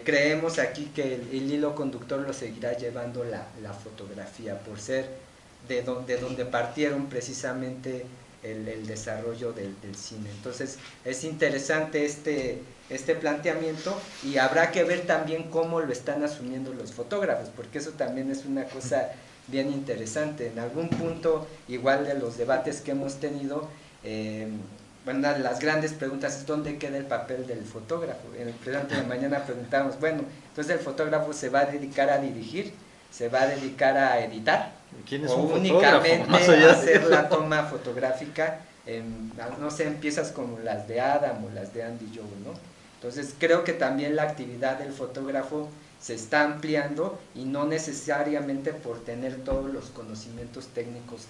Speaker 4: creemos aquí que el hilo conductor lo seguirá llevando la fotografía, por ser de donde partieron precisamente el desarrollo del cine. Entonces es interesante este planteamiento, y habrá que ver también cómo lo están asumiendo los fotógrafos, porque eso también es una cosa bien interesante. En algún punto, igual de los debates que hemos tenido, una de las grandes preguntas es ¿dónde queda el papel del fotógrafo? En el presente de mañana preguntamos, bueno, entonces el fotógrafo se va a dedicar a dirigir, se va a dedicar a editar,
Speaker 3: ¿quién es
Speaker 4: o
Speaker 3: un
Speaker 4: únicamente
Speaker 3: fotógrafo?
Speaker 4: a hacer la toma fotográfica, no sé, en piezas como las de Adam o las de Andy Joe, ¿no? Entonces creo que también la actividad del fotógrafo se está ampliando, y no necesariamente por tener todos los conocimientos técnicos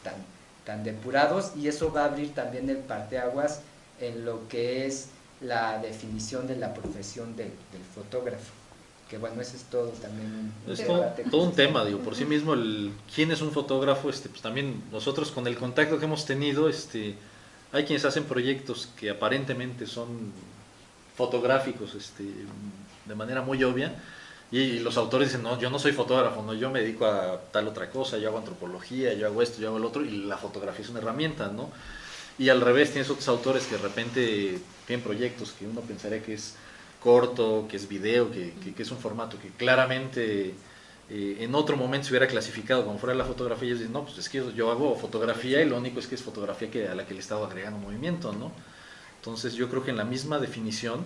Speaker 4: tan depurados, y eso va a abrir también el parteaguas en lo que es la definición de la profesión del fotógrafo, que bueno, eso es todo también
Speaker 3: es todo un tema, digo, por sí mismo quién es un fotógrafo, pues también nosotros con el contacto que hemos tenido, hay quienes hacen proyectos que aparentemente son fotográficos, de manera muy obvia, y los autores dicen, no, yo no soy fotógrafo, no, yo me dedico a tal otra cosa, yo hago antropología, yo hago esto, yo hago el otro, y la fotografía es una herramienta, ¿no? Y al revés, tienes otros autores que de repente tienen proyectos que uno pensaría que es corto, que es video, que es un formato que claramente en otro momento se hubiera clasificado como fuera la fotografía, y ellos dicen, no, pues es que yo hago fotografía, y lo único es que es fotografía a la que le he estado agregando movimiento, ¿no? Entonces yo creo que en la misma definición,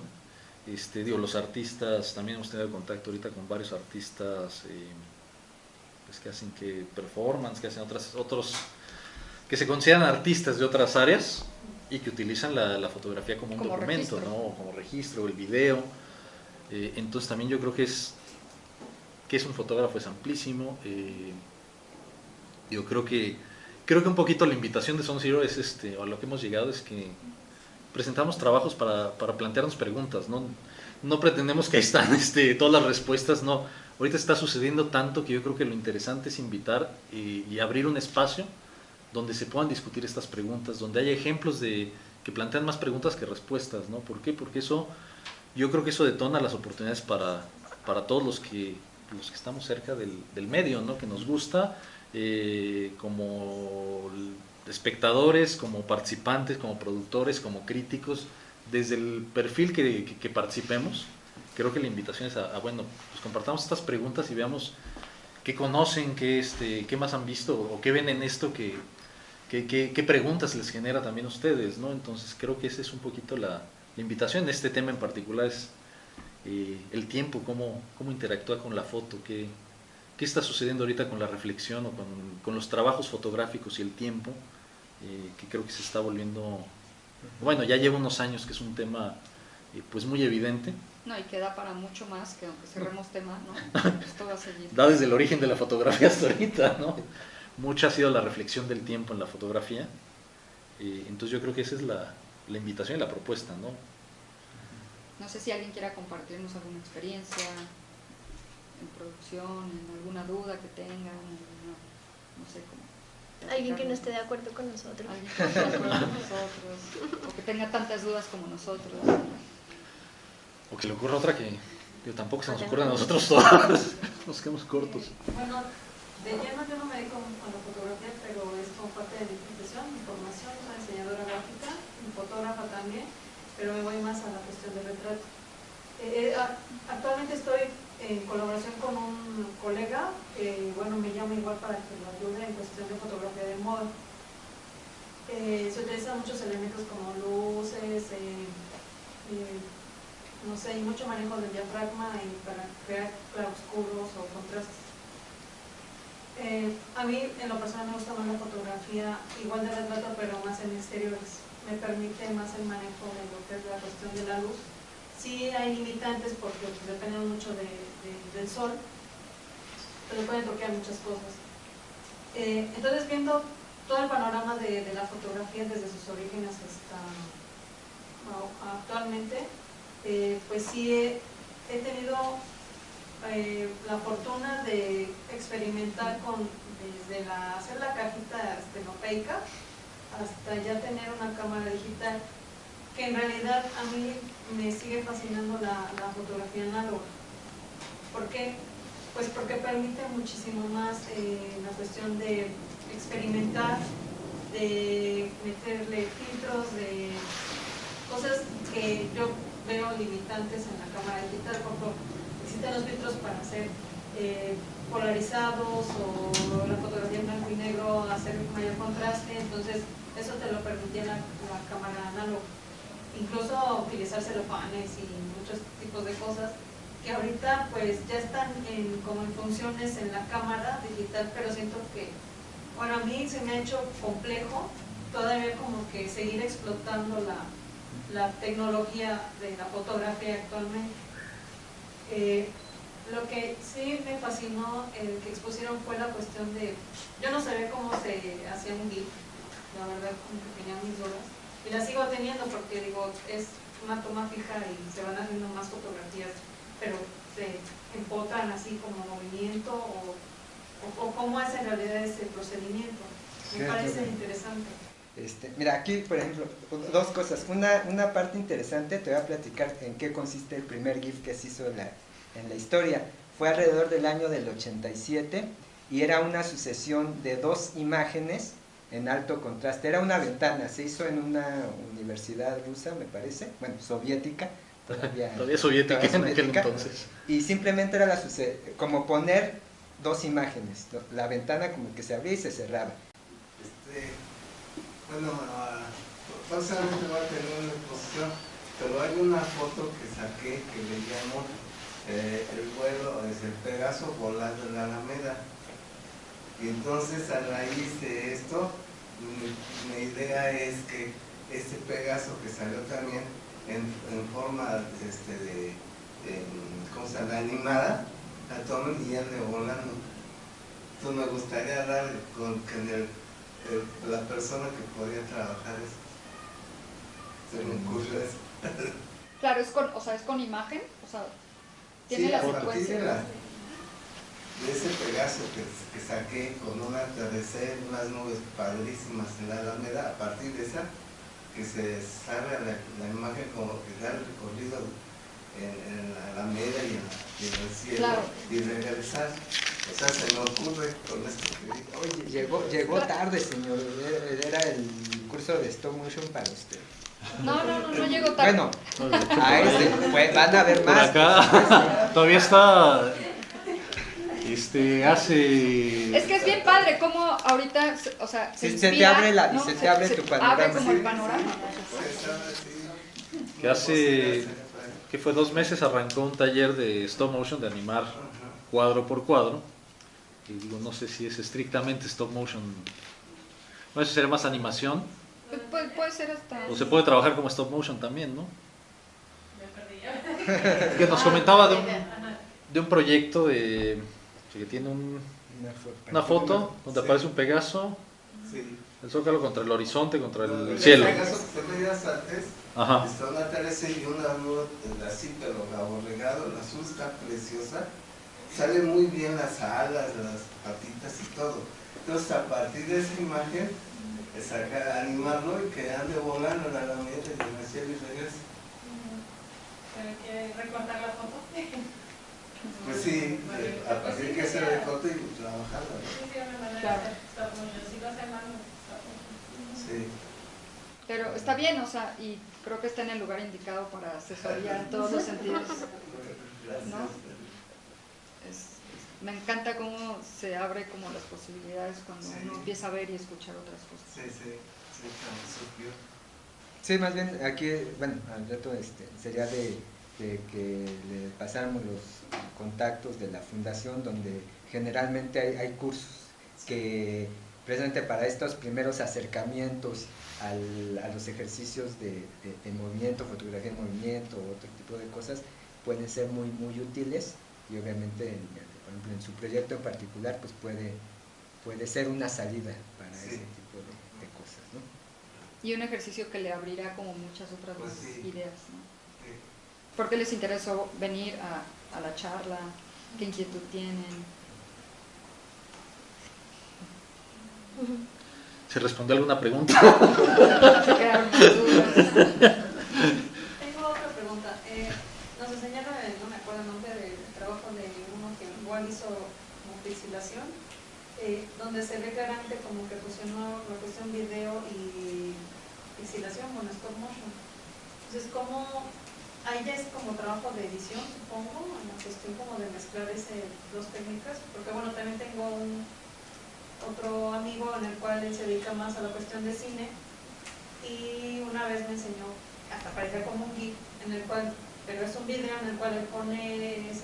Speaker 3: digo, los artistas, también hemos tenido contacto ahorita con varios artistas pues que hacen performance, que hacen otros que se consideran artistas de otras áreas, y que utilizan la fotografía como un
Speaker 2: Como
Speaker 3: documento,
Speaker 2: registro.
Speaker 3: ¿no? Como registro, el video. Entonces también yo creo que es un fotógrafo, es amplísimo. Yo creo que un poquito la invitación de Sound Zero es o a lo que hemos llegado es que presentamos trabajos para plantearnos preguntas, ¿no? No pretendemos que ahí están todas las respuestas, no. Ahorita está sucediendo tanto que yo creo que lo interesante es invitar y abrir un espacio donde se puedan discutir estas preguntas, donde haya ejemplos que plantean más preguntas que respuestas, ¿no? ¿Por qué? Porque yo creo que eso detona las oportunidades para todos los que estamos cerca del medio, ¿no? Que nos gusta, como espectadores, como participantes, como productores, como críticos, desde el perfil que participemos. Creo que la invitación es bueno, pues compartamos estas preguntas y veamos qué conocen, qué más han visto o qué ven en esto, qué preguntas les genera también a ustedes, ¿no? Entonces creo que esa es un poquito la invitación. Este tema en particular es el tiempo, cómo interactúa con la foto, qué está sucediendo ahorita con la reflexión o con los trabajos fotográficos y el tiempo, que creo que se está volviendo, bueno, ya lleva unos años que es un tema pues muy evidente.
Speaker 2: No, y queda para mucho más, que aunque cerremos tema, ¿no? Esto va a seguir.
Speaker 3: Da desde el origen de la fotografía hasta ahorita, ¿no? Mucha ha sido la reflexión del tiempo en la fotografía. Entonces yo creo que esa es la invitación y la propuesta, ¿no?
Speaker 2: No sé si alguien quiera compartirnos alguna experiencia en producción, en alguna duda que tengan, no sé cómo.
Speaker 5: Alguien que no esté de acuerdo con nosotros.
Speaker 2: Alguien que no esté de acuerdo con nosotros, o que tenga tantas dudas como nosotros.
Speaker 3: O que le ocurra otra que tampoco se nos ocurre a nosotros todas. Nos quedamos cortos.
Speaker 6: Bueno, de lleno yo no me dedico a la fotografía, pero es como parte de mi profesión, mi formación, soy diseñadora gráfica, y fotógrafa también, pero me voy más a la cuestión del retrato. Actualmente estoy en colaboración con un colega que, bueno, me llama igual para que lo ayude en cuestión de fotografía de moda. Se utilizan muchos elementos como luces, no sé, y mucho manejo del diafragma para crear claroscuros o contrastes. A mí en lo personal me gusta más la fotografía igual de retrato, pero más en exteriores. Me permite más el manejo de lo que es la cuestión de la luz. Sí hay limitantes porque pues, depende mucho del sol, pero pueden tocar muchas cosas. Entonces, viendo todo el panorama de la fotografía desde sus orígenes hasta actualmente, pues sí he tenido la fortuna de experimentar desde hacer la cajita estenopeica hasta ya tener una cámara digital, que en realidad a mí me sigue fascinando la fotografía análoga. ¿Por qué? Pues porque permite muchísimo más la cuestión de experimentar, de meterle filtros, de cosas que yo veo limitantes en la cámara digital. Por ejemplo, existen los filtros para hacer polarizados o la fotografía en blanco y negro, hacer mayor contraste, entonces eso te lo permitía la cámara análoga. Incluso utilizar celofanes y muchos tipos de cosas que ahorita pues ya están como en funciones en la cámara digital, pero siento que, bueno, a mí se me ha hecho complejo todavía como que seguir explotando la tecnología de la fotografía actualmente. Lo que sí me fascinó que expusieron fue la cuestión de, yo no sabía cómo se hacía un GIF, la verdad como que tenía mis dudas, y la sigo teniendo porque digo, es una toma fija y se van haciendo más fotografías, pero se empotran así como movimiento o cómo es en realidad ese procedimiento. Me parece interesante.
Speaker 4: Mira, aquí por ejemplo, dos cosas. Una parte interesante, te voy a platicar en qué consiste el primer GIF que se hizo en la historia. Fue alrededor del año del 87 y era una sucesión de dos imágenes en alto contraste. Era una ventana, se hizo en una universidad rusa, me parece, bueno, soviética, todavía
Speaker 3: soviética en aquel entonces.
Speaker 4: Y simplemente era como poner dos imágenes, la ventana como que se abría y se cerraba.
Speaker 7: Bueno, básicamente va a tener una exposición, pero hay una foto que saqué que le llamo el vuelo, es el Pegaso volando en la Alameda. Y entonces a raíz de esto, mi idea es que este Pegaso que salió también en forma ¿cómo se llama? Animada, la toman y ande volando. Entonces me gustaría dar con la persona que podría trabajar eso. Se me ocurrió eso.
Speaker 2: Claro, es con imagen, o sea, tiene
Speaker 7: Sí,
Speaker 2: la
Speaker 7: a partir
Speaker 2: secuencia.
Speaker 7: de ese Pegaso que saqué con un atardecer, unas nubes padrísimas en la Alameda, a partir de esa, que se sale la imagen como que da el recorrido en la Alameda y en el cielo,
Speaker 2: Claro.
Speaker 7: y regresar. O sea, se me ocurre con esto que digo.
Speaker 4: Oye, llegó tarde, señor. Era el curso de stop motion para usted.
Speaker 2: No llegó tarde.
Speaker 4: Bueno, pues, van a haber
Speaker 3: Por
Speaker 4: más.
Speaker 3: acá todavía está, hace...
Speaker 2: Es que es bien padre cómo ahorita, o sea,
Speaker 4: Se te
Speaker 2: inspira,
Speaker 4: abre
Speaker 2: ¿no?
Speaker 4: se te abre tu panorama.
Speaker 2: Abre como el panorama.
Speaker 3: que hace, que fue 2 meses arrancó un taller de stop motion, de animar cuadro por cuadro, y digo, no sé si es estrictamente stop motion, no sé si será más animación,
Speaker 2: Puede ser hasta...
Speaker 3: o se puede trabajar como stop motion también, ¿no? Que nos comentaba de un proyecto que tiene una foto donde
Speaker 7: Sí.
Speaker 3: aparece un Pegaso,
Speaker 7: Sí.
Speaker 3: el zócalo contra el horizonte, contra el cielo.
Speaker 7: En el Pegaso que se veía antes,
Speaker 3: Ajá.
Speaker 7: está un atardecer y una nube así, pero aborregado, el azul está preciosa. Salen muy bien las alas, las patitas y todo. Entonces, a partir de esa imagen, animarlo y que ande volando en la Alameda y en el cielo y regrese.
Speaker 6: ¿Pero quiere recortar la foto?
Speaker 7: Pues sí, a partir de que se recorte y trabajarla.
Speaker 6: Sí, sí, una manera
Speaker 2: Claro.
Speaker 6: de hacer stop motion. Si lo hace mal, no stop motion.
Speaker 7: Sí.
Speaker 2: Pero está bien, o sea, y creo que está en el lugar indicado para asesoría en todos los sentidos.
Speaker 7: Gracias.
Speaker 2: Me encanta cómo se abre como las posibilidades cuando
Speaker 7: Sí.
Speaker 2: uno empieza a ver y escuchar otras cosas.
Speaker 7: Sí, cuando surgió.
Speaker 4: Sí, más bien aquí, bueno, al rato sería de que le pasáramos los contactos de la fundación, donde generalmente hay cursos que precisamente para estos primeros acercamientos a los ejercicios de movimiento, fotografía en movimiento, otro tipo de cosas, pueden ser muy, muy útiles, y obviamente por ejemplo, en su proyecto en particular pues puede ser una salida para
Speaker 7: Sí.
Speaker 4: ese tipo de cosas, ¿no?
Speaker 2: Y un ejercicio que le abrirá como muchas otras
Speaker 7: Pues
Speaker 2: más
Speaker 7: sí.
Speaker 2: ideas, ¿no?
Speaker 7: Sí.
Speaker 2: ¿Por qué les interesó venir a la charla? ¿Qué inquietud tienen?
Speaker 3: ¿Se respondió alguna pregunta?
Speaker 2: ¿Se quedaron más dudas?
Speaker 6: Tengo otra pregunta. Nos enseñaron, no me acuerdo el nombre del trabajo de uno que igual hizo como pixelación, donde se ve claramente como que fusionó la cuestión video y pixelación con stop motion. Entonces, ¿cómo? Ahí ya es como trabajo de edición, supongo, en la cuestión como de mezclar dos técnicas, porque bueno, también tengo otro amigo en el cual él se dedica más a la cuestión de cine, y una vez me enseñó, hasta parecía como un geek, en el cual, pero es un video en el cual se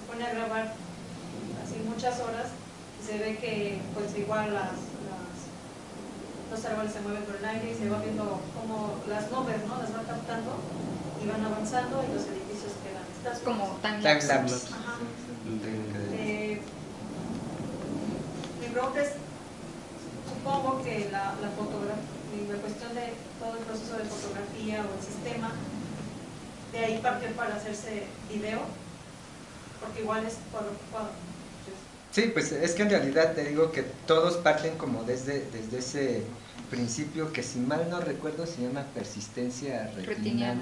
Speaker 6: pone a grabar así muchas horas, y se ve que pues igual los árboles se mueven por el aire y se va viendo como las nubes, ¿no? Las van captando y van avanzando y los edificios quedan estáticos.
Speaker 2: Como
Speaker 4: Time
Speaker 2: time-lapse.
Speaker 4: lapse.
Speaker 6: Ajá.
Speaker 4: Técnica de-
Speaker 6: Mi pregunta es, supongo que la cuestión de todo el proceso de fotografía o el sistema, de ahí partió para hacerse video, porque igual es cuadro por cuadro.
Speaker 4: Sí, pues es que en realidad te digo que todos parten como desde ese principio que, si mal no recuerdo, se llama persistencia
Speaker 2: Retiniana.
Speaker 4: retiniana,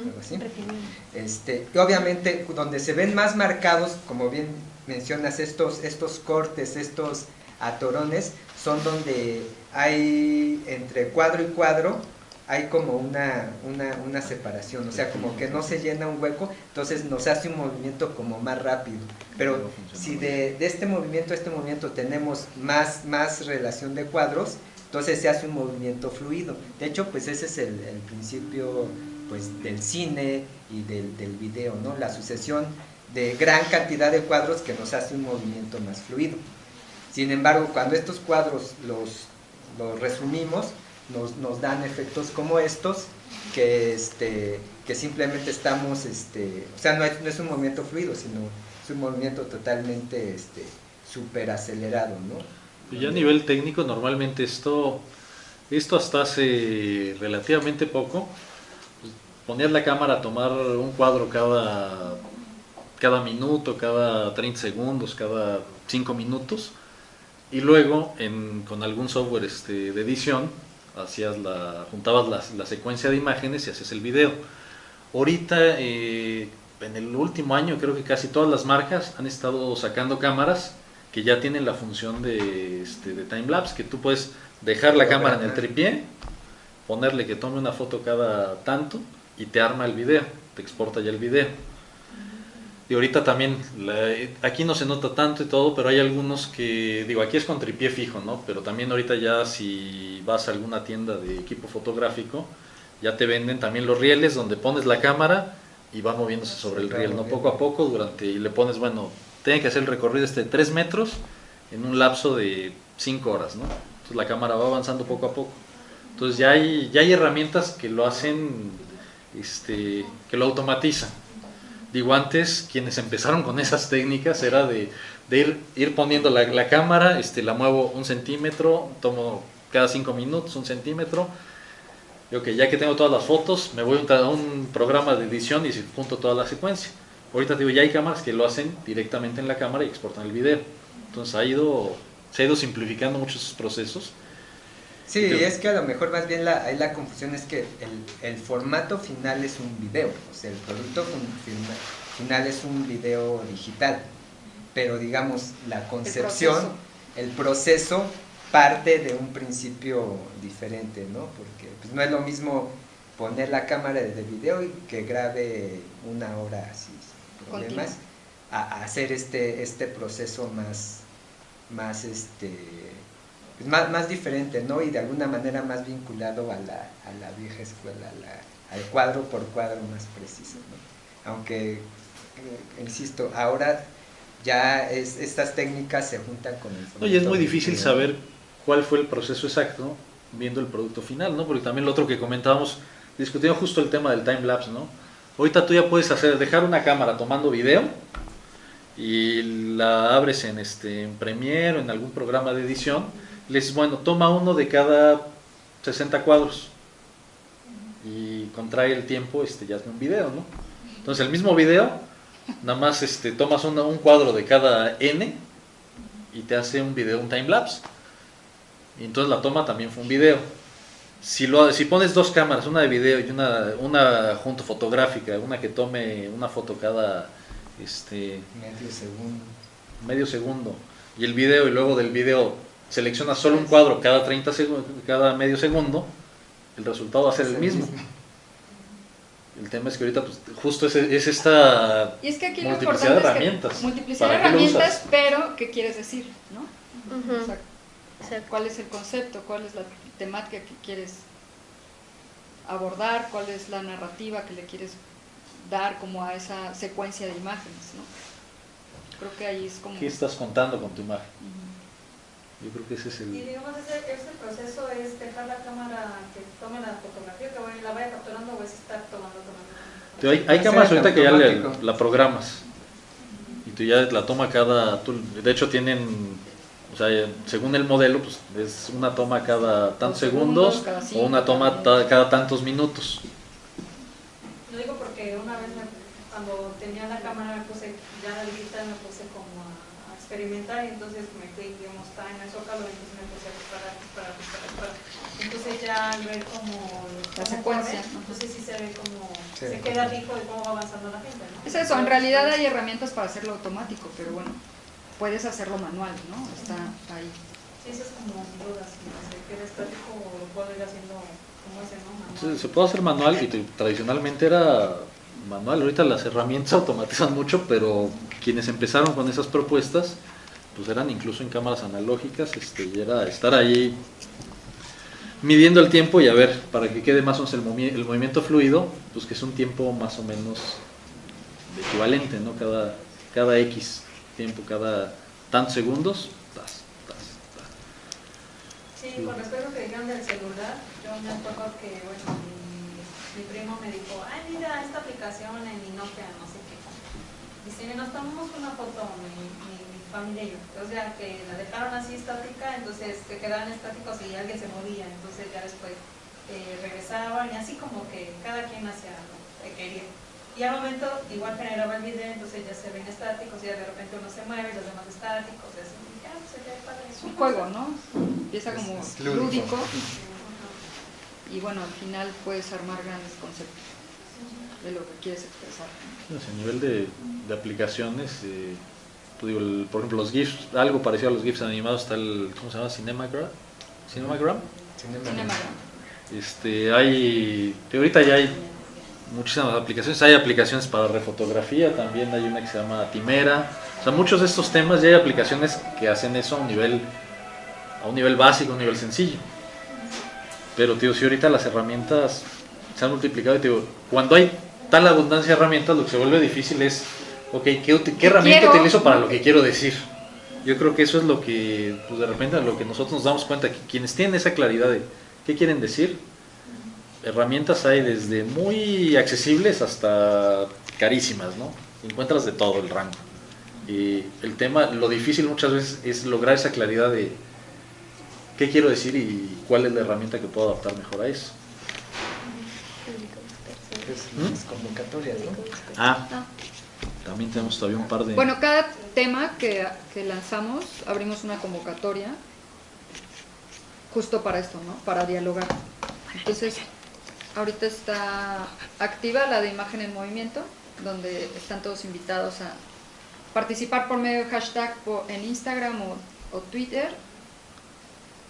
Speaker 4: algo así.
Speaker 5: Retenido.
Speaker 4: Y obviamente donde se ven más marcados, como bien mencionas, estos cortes, estos atorones, son donde hay entre cuadro y cuadro hay como una separación, o sea, como que no se llena un hueco, entonces nos hace un movimiento como más rápido. Pero si de este movimiento a este movimiento tenemos más relación de cuadros, entonces se hace un movimiento fluido. De hecho, pues ese es el principio pues del cine y del video, ¿no? La sucesión de gran cantidad de cuadros que nos hace un movimiento más fluido. Sin embargo, cuando estos cuadros los resumimos, nos dan efectos como estos, que simplemente estamos, o sea, no es un movimiento fluido, sino es un movimiento totalmente súper acelerado, ¿no?
Speaker 3: Y ya a nivel técnico, normalmente esto hasta hace relativamente poco, pues, ponías la cámara a tomar un cuadro cada minuto, cada 30 segundos, cada 5 minutos, y luego con algún software de edición juntabas la secuencia de imágenes y hacías el video. Ahorita, en el último año, creo que casi todas las marcas han estado sacando cámaras que ya tienen la función de timelapse, que tú puedes dejar la cámara en el tripié, ponerle que tome una foto cada tanto y te arma el video, te exporta ya el video. Y ahorita también, aquí no se nota tanto y todo, pero hay algunos que, digo, aquí es con tripié fijo, ¿no? Pero también ahorita ya si vas a alguna tienda de equipo fotográfico, ya te venden también los rieles donde pones la cámara y va moviéndose sobre el riel, ¿no? Poco a poco, y le pones, bueno, tiene que hacer el recorrido de 3 metros en un lapso de 5 horas, ¿no? Entonces la cámara va avanzando poco a poco. Entonces ya hay herramientas que lo hacen, que lo automatizan. Digo, antes quienes empezaron con esas técnicas era de ir poniendo la cámara, la muevo 1 centímetro, tomo cada 5 minutos 1 centímetro. Y ok, ya que tengo todas las fotos, me voy a un programa de edición y junto toda la secuencia. Ahorita digo, ya hay cámaras que lo hacen directamente en la cámara y exportan el video. Entonces se ha ido simplificando muchos esos procesos.
Speaker 4: Sí, es que a lo mejor más bien ahí la confusión es que el formato final es un video, o sea, el producto final es un video digital, pero digamos, la concepción, el proceso parte de un principio diferente, ¿no? Porque pues, no es lo mismo poner la cámara de video y que grabe 1 hora así, sin problemas, a hacer este proceso más diferente, ¿no? Y de alguna manera más vinculado a la vieja escuela, al cuadro por cuadro más preciso, ¿no? Aunque, insisto, ahora ya estas técnicas se juntan con el formato.
Speaker 3: Y es muy difícil saber cuál fue el proceso exacto, ¿no? Viendo el producto final, ¿no? Porque también lo otro que comentábamos, discutiendo justo el tema del timelapse, ¿no? Ahorita tú ya puedes dejar una cámara tomando video y la abres en Premiere o en algún programa de edición. Le dices, bueno, toma uno de cada 60 cuadros y contrae el tiempo, ya hazme un video, ¿no? Entonces el mismo video, nada más tomas un cuadro de cada N y te hace un video, un timelapse. Y entonces la toma también fue un video. Si pones 2 cámaras, una de video y una junto fotográfica, una que tome una foto cada medio segundo, y el video, y luego del video selecciona solo un cuadro cada 30 segundos, cada medio segundo, el resultado va a ser el mismo. El tema es que ahorita pues, justo es esta
Speaker 2: y es que aquí
Speaker 3: multiplicidad de herramientas.
Speaker 2: Multiplicidad de herramientas, pero ¿qué quieres decir? ¿No?
Speaker 5: Uh-huh.
Speaker 2: O sea, ¿cuál es el concepto? ¿Cuál es la temática que quieres abordar? ¿Cuál es la narrativa que le quieres dar como a esa secuencia de imágenes, ¿no? Creo que ahí es como...
Speaker 3: ¿Qué estás contando con tu imagen? Yo creo que ese es el...
Speaker 6: Y digamos, ese proceso es dejar la cámara que tome la fotografía, que la vaya capturando, o es estar tomando.
Speaker 3: Hay cámaras ahorita que ya la programas y tú ya la toma de hecho tienen, o sea, según el modelo, pues es una toma cada tantos segundos o una toma cada tantos minutos.
Speaker 6: Lo digo porque una vez cuando tenía la cámara ya la digital me puse como a experimentar, y entonces me fui, digamos, estaba en el Zócalo, y entonces me puse a disparar. Entonces ya al ver como
Speaker 2: la secuencia,
Speaker 6: entonces sí se ve como se queda fijo de cómo va avanzando la gente, ¿no?
Speaker 2: Es eso, en realidad hay herramientas para hacerlo automático, pero bueno, puedes hacerlo manual, ¿no? Está ahí.
Speaker 6: Sí, eso es como mi duda, si se queda estático o lo puedo ir haciendo como ese, ¿no? Manual.
Speaker 3: Se puede hacer manual, y tradicionalmente era manual. Ahorita las herramientas automatizan mucho, pero quienes empezaron con esas propuestas pues eran incluso en cámaras analógicas, y era estar ahí midiendo el tiempo y a ver, para que quede más o menos el movimiento fluido, pues que es un tiempo más o menos equivalente, ¿no? Cada X tiempo, cada tantos segundos.
Speaker 6: Sí, con respecto a lo que dijeron del celular, yo me acuerdo que, bueno, mi primo me dijo, ay, mira esta aplicación en mi Nokia, no sé qué. Dice, nos tomamos una foto, mi familia y yo. O sea, que la dejaron así estática, entonces que quedaban estáticos y alguien se movía, entonces ya después regresaban y así como que cada quien hacía lo que quería. Y al momento igual generaba el video, entonces ya se ven estáticos y ya de repente uno se mueve y los demás estáticos, y así, ya se ve padre.
Speaker 2: Es un juego, ¿no? Empieza como
Speaker 4: Es
Speaker 2: lúdico
Speaker 6: Ajá.
Speaker 2: y bueno, al final puedes armar grandes conceptos de lo que quieres expresar.
Speaker 3: Pues, a nivel de aplicaciones, pues digo, por ejemplo, los GIFs, algo parecido a los GIFs animados está el, ¿cómo se llama? Cinemagram. Ahorita ya hay muchísimas aplicaciones, hay aplicaciones para refotografía, también hay una que se llama Timera, o sea, muchos de estos temas ya hay aplicaciones que hacen eso a un nivel básico, a un nivel sencillo. Pero tío, si ahorita las herramientas se han multiplicado, tío, cuando hay tal abundancia de herramientas, lo que se vuelve difícil es, ok, ¿qué herramienta utilizo para lo que quiero decir? Yo creo que eso es lo que, pues de repente, lo que nosotros nos damos cuenta, que quienes tienen esa claridad de qué quieren decir, herramientas hay desde muy accesibles hasta carísimas, ¿no? Encuentras de todo el rango. Y el tema, lo difícil muchas veces es lograr esa claridad de qué quiero decir y cuál es la herramienta que puedo adaptar mejor a eso.
Speaker 4: Las convocatorias, ¿no?
Speaker 3: También tenemos todavía un par de...
Speaker 2: Bueno, cada tema que lanzamos, abrimos una convocatoria justo para esto, ¿no? Para dialogar. Entonces, ahorita está activa la de imagen en movimiento, donde están todos invitados a participar por medio de hashtag en Instagram o Twitter,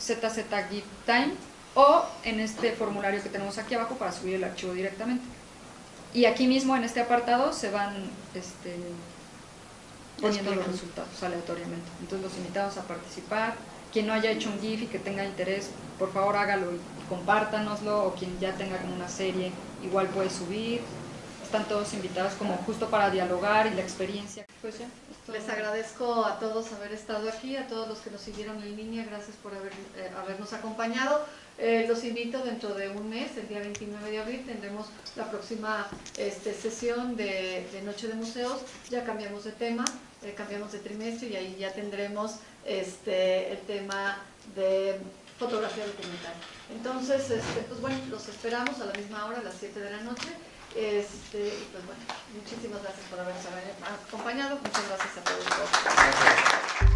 Speaker 2: ZZGiveTime, o en este formulario que tenemos aquí abajo para subir el archivo directamente. Y aquí mismo en este apartado se van poniendo los resultados aleatoriamente. Entonces los invitamos a participar. Quien no haya hecho un GIF y que tenga interés, por favor hágalo y compártanoslo, o quien ya tenga como una serie, igual puede subir. Están todos invitados como justo para dialogar y la experiencia. Pues ya,
Speaker 1: Les agradezco a todos haber estado aquí, a todos los que nos siguieron en línea, gracias por habernos acompañado. Los invito dentro de un mes, el día 29 de abril, tendremos la próxima sesión de Noche de Museos. Ya cambiamos de tema, cambiamos de trimestre y ahí ya tendremos el tema de fotografía documental. Entonces, pues bueno, los esperamos a la misma hora, a las 7 de la noche. Y pues bueno, muchísimas gracias por habernos acompañado. Muchas gracias a todos.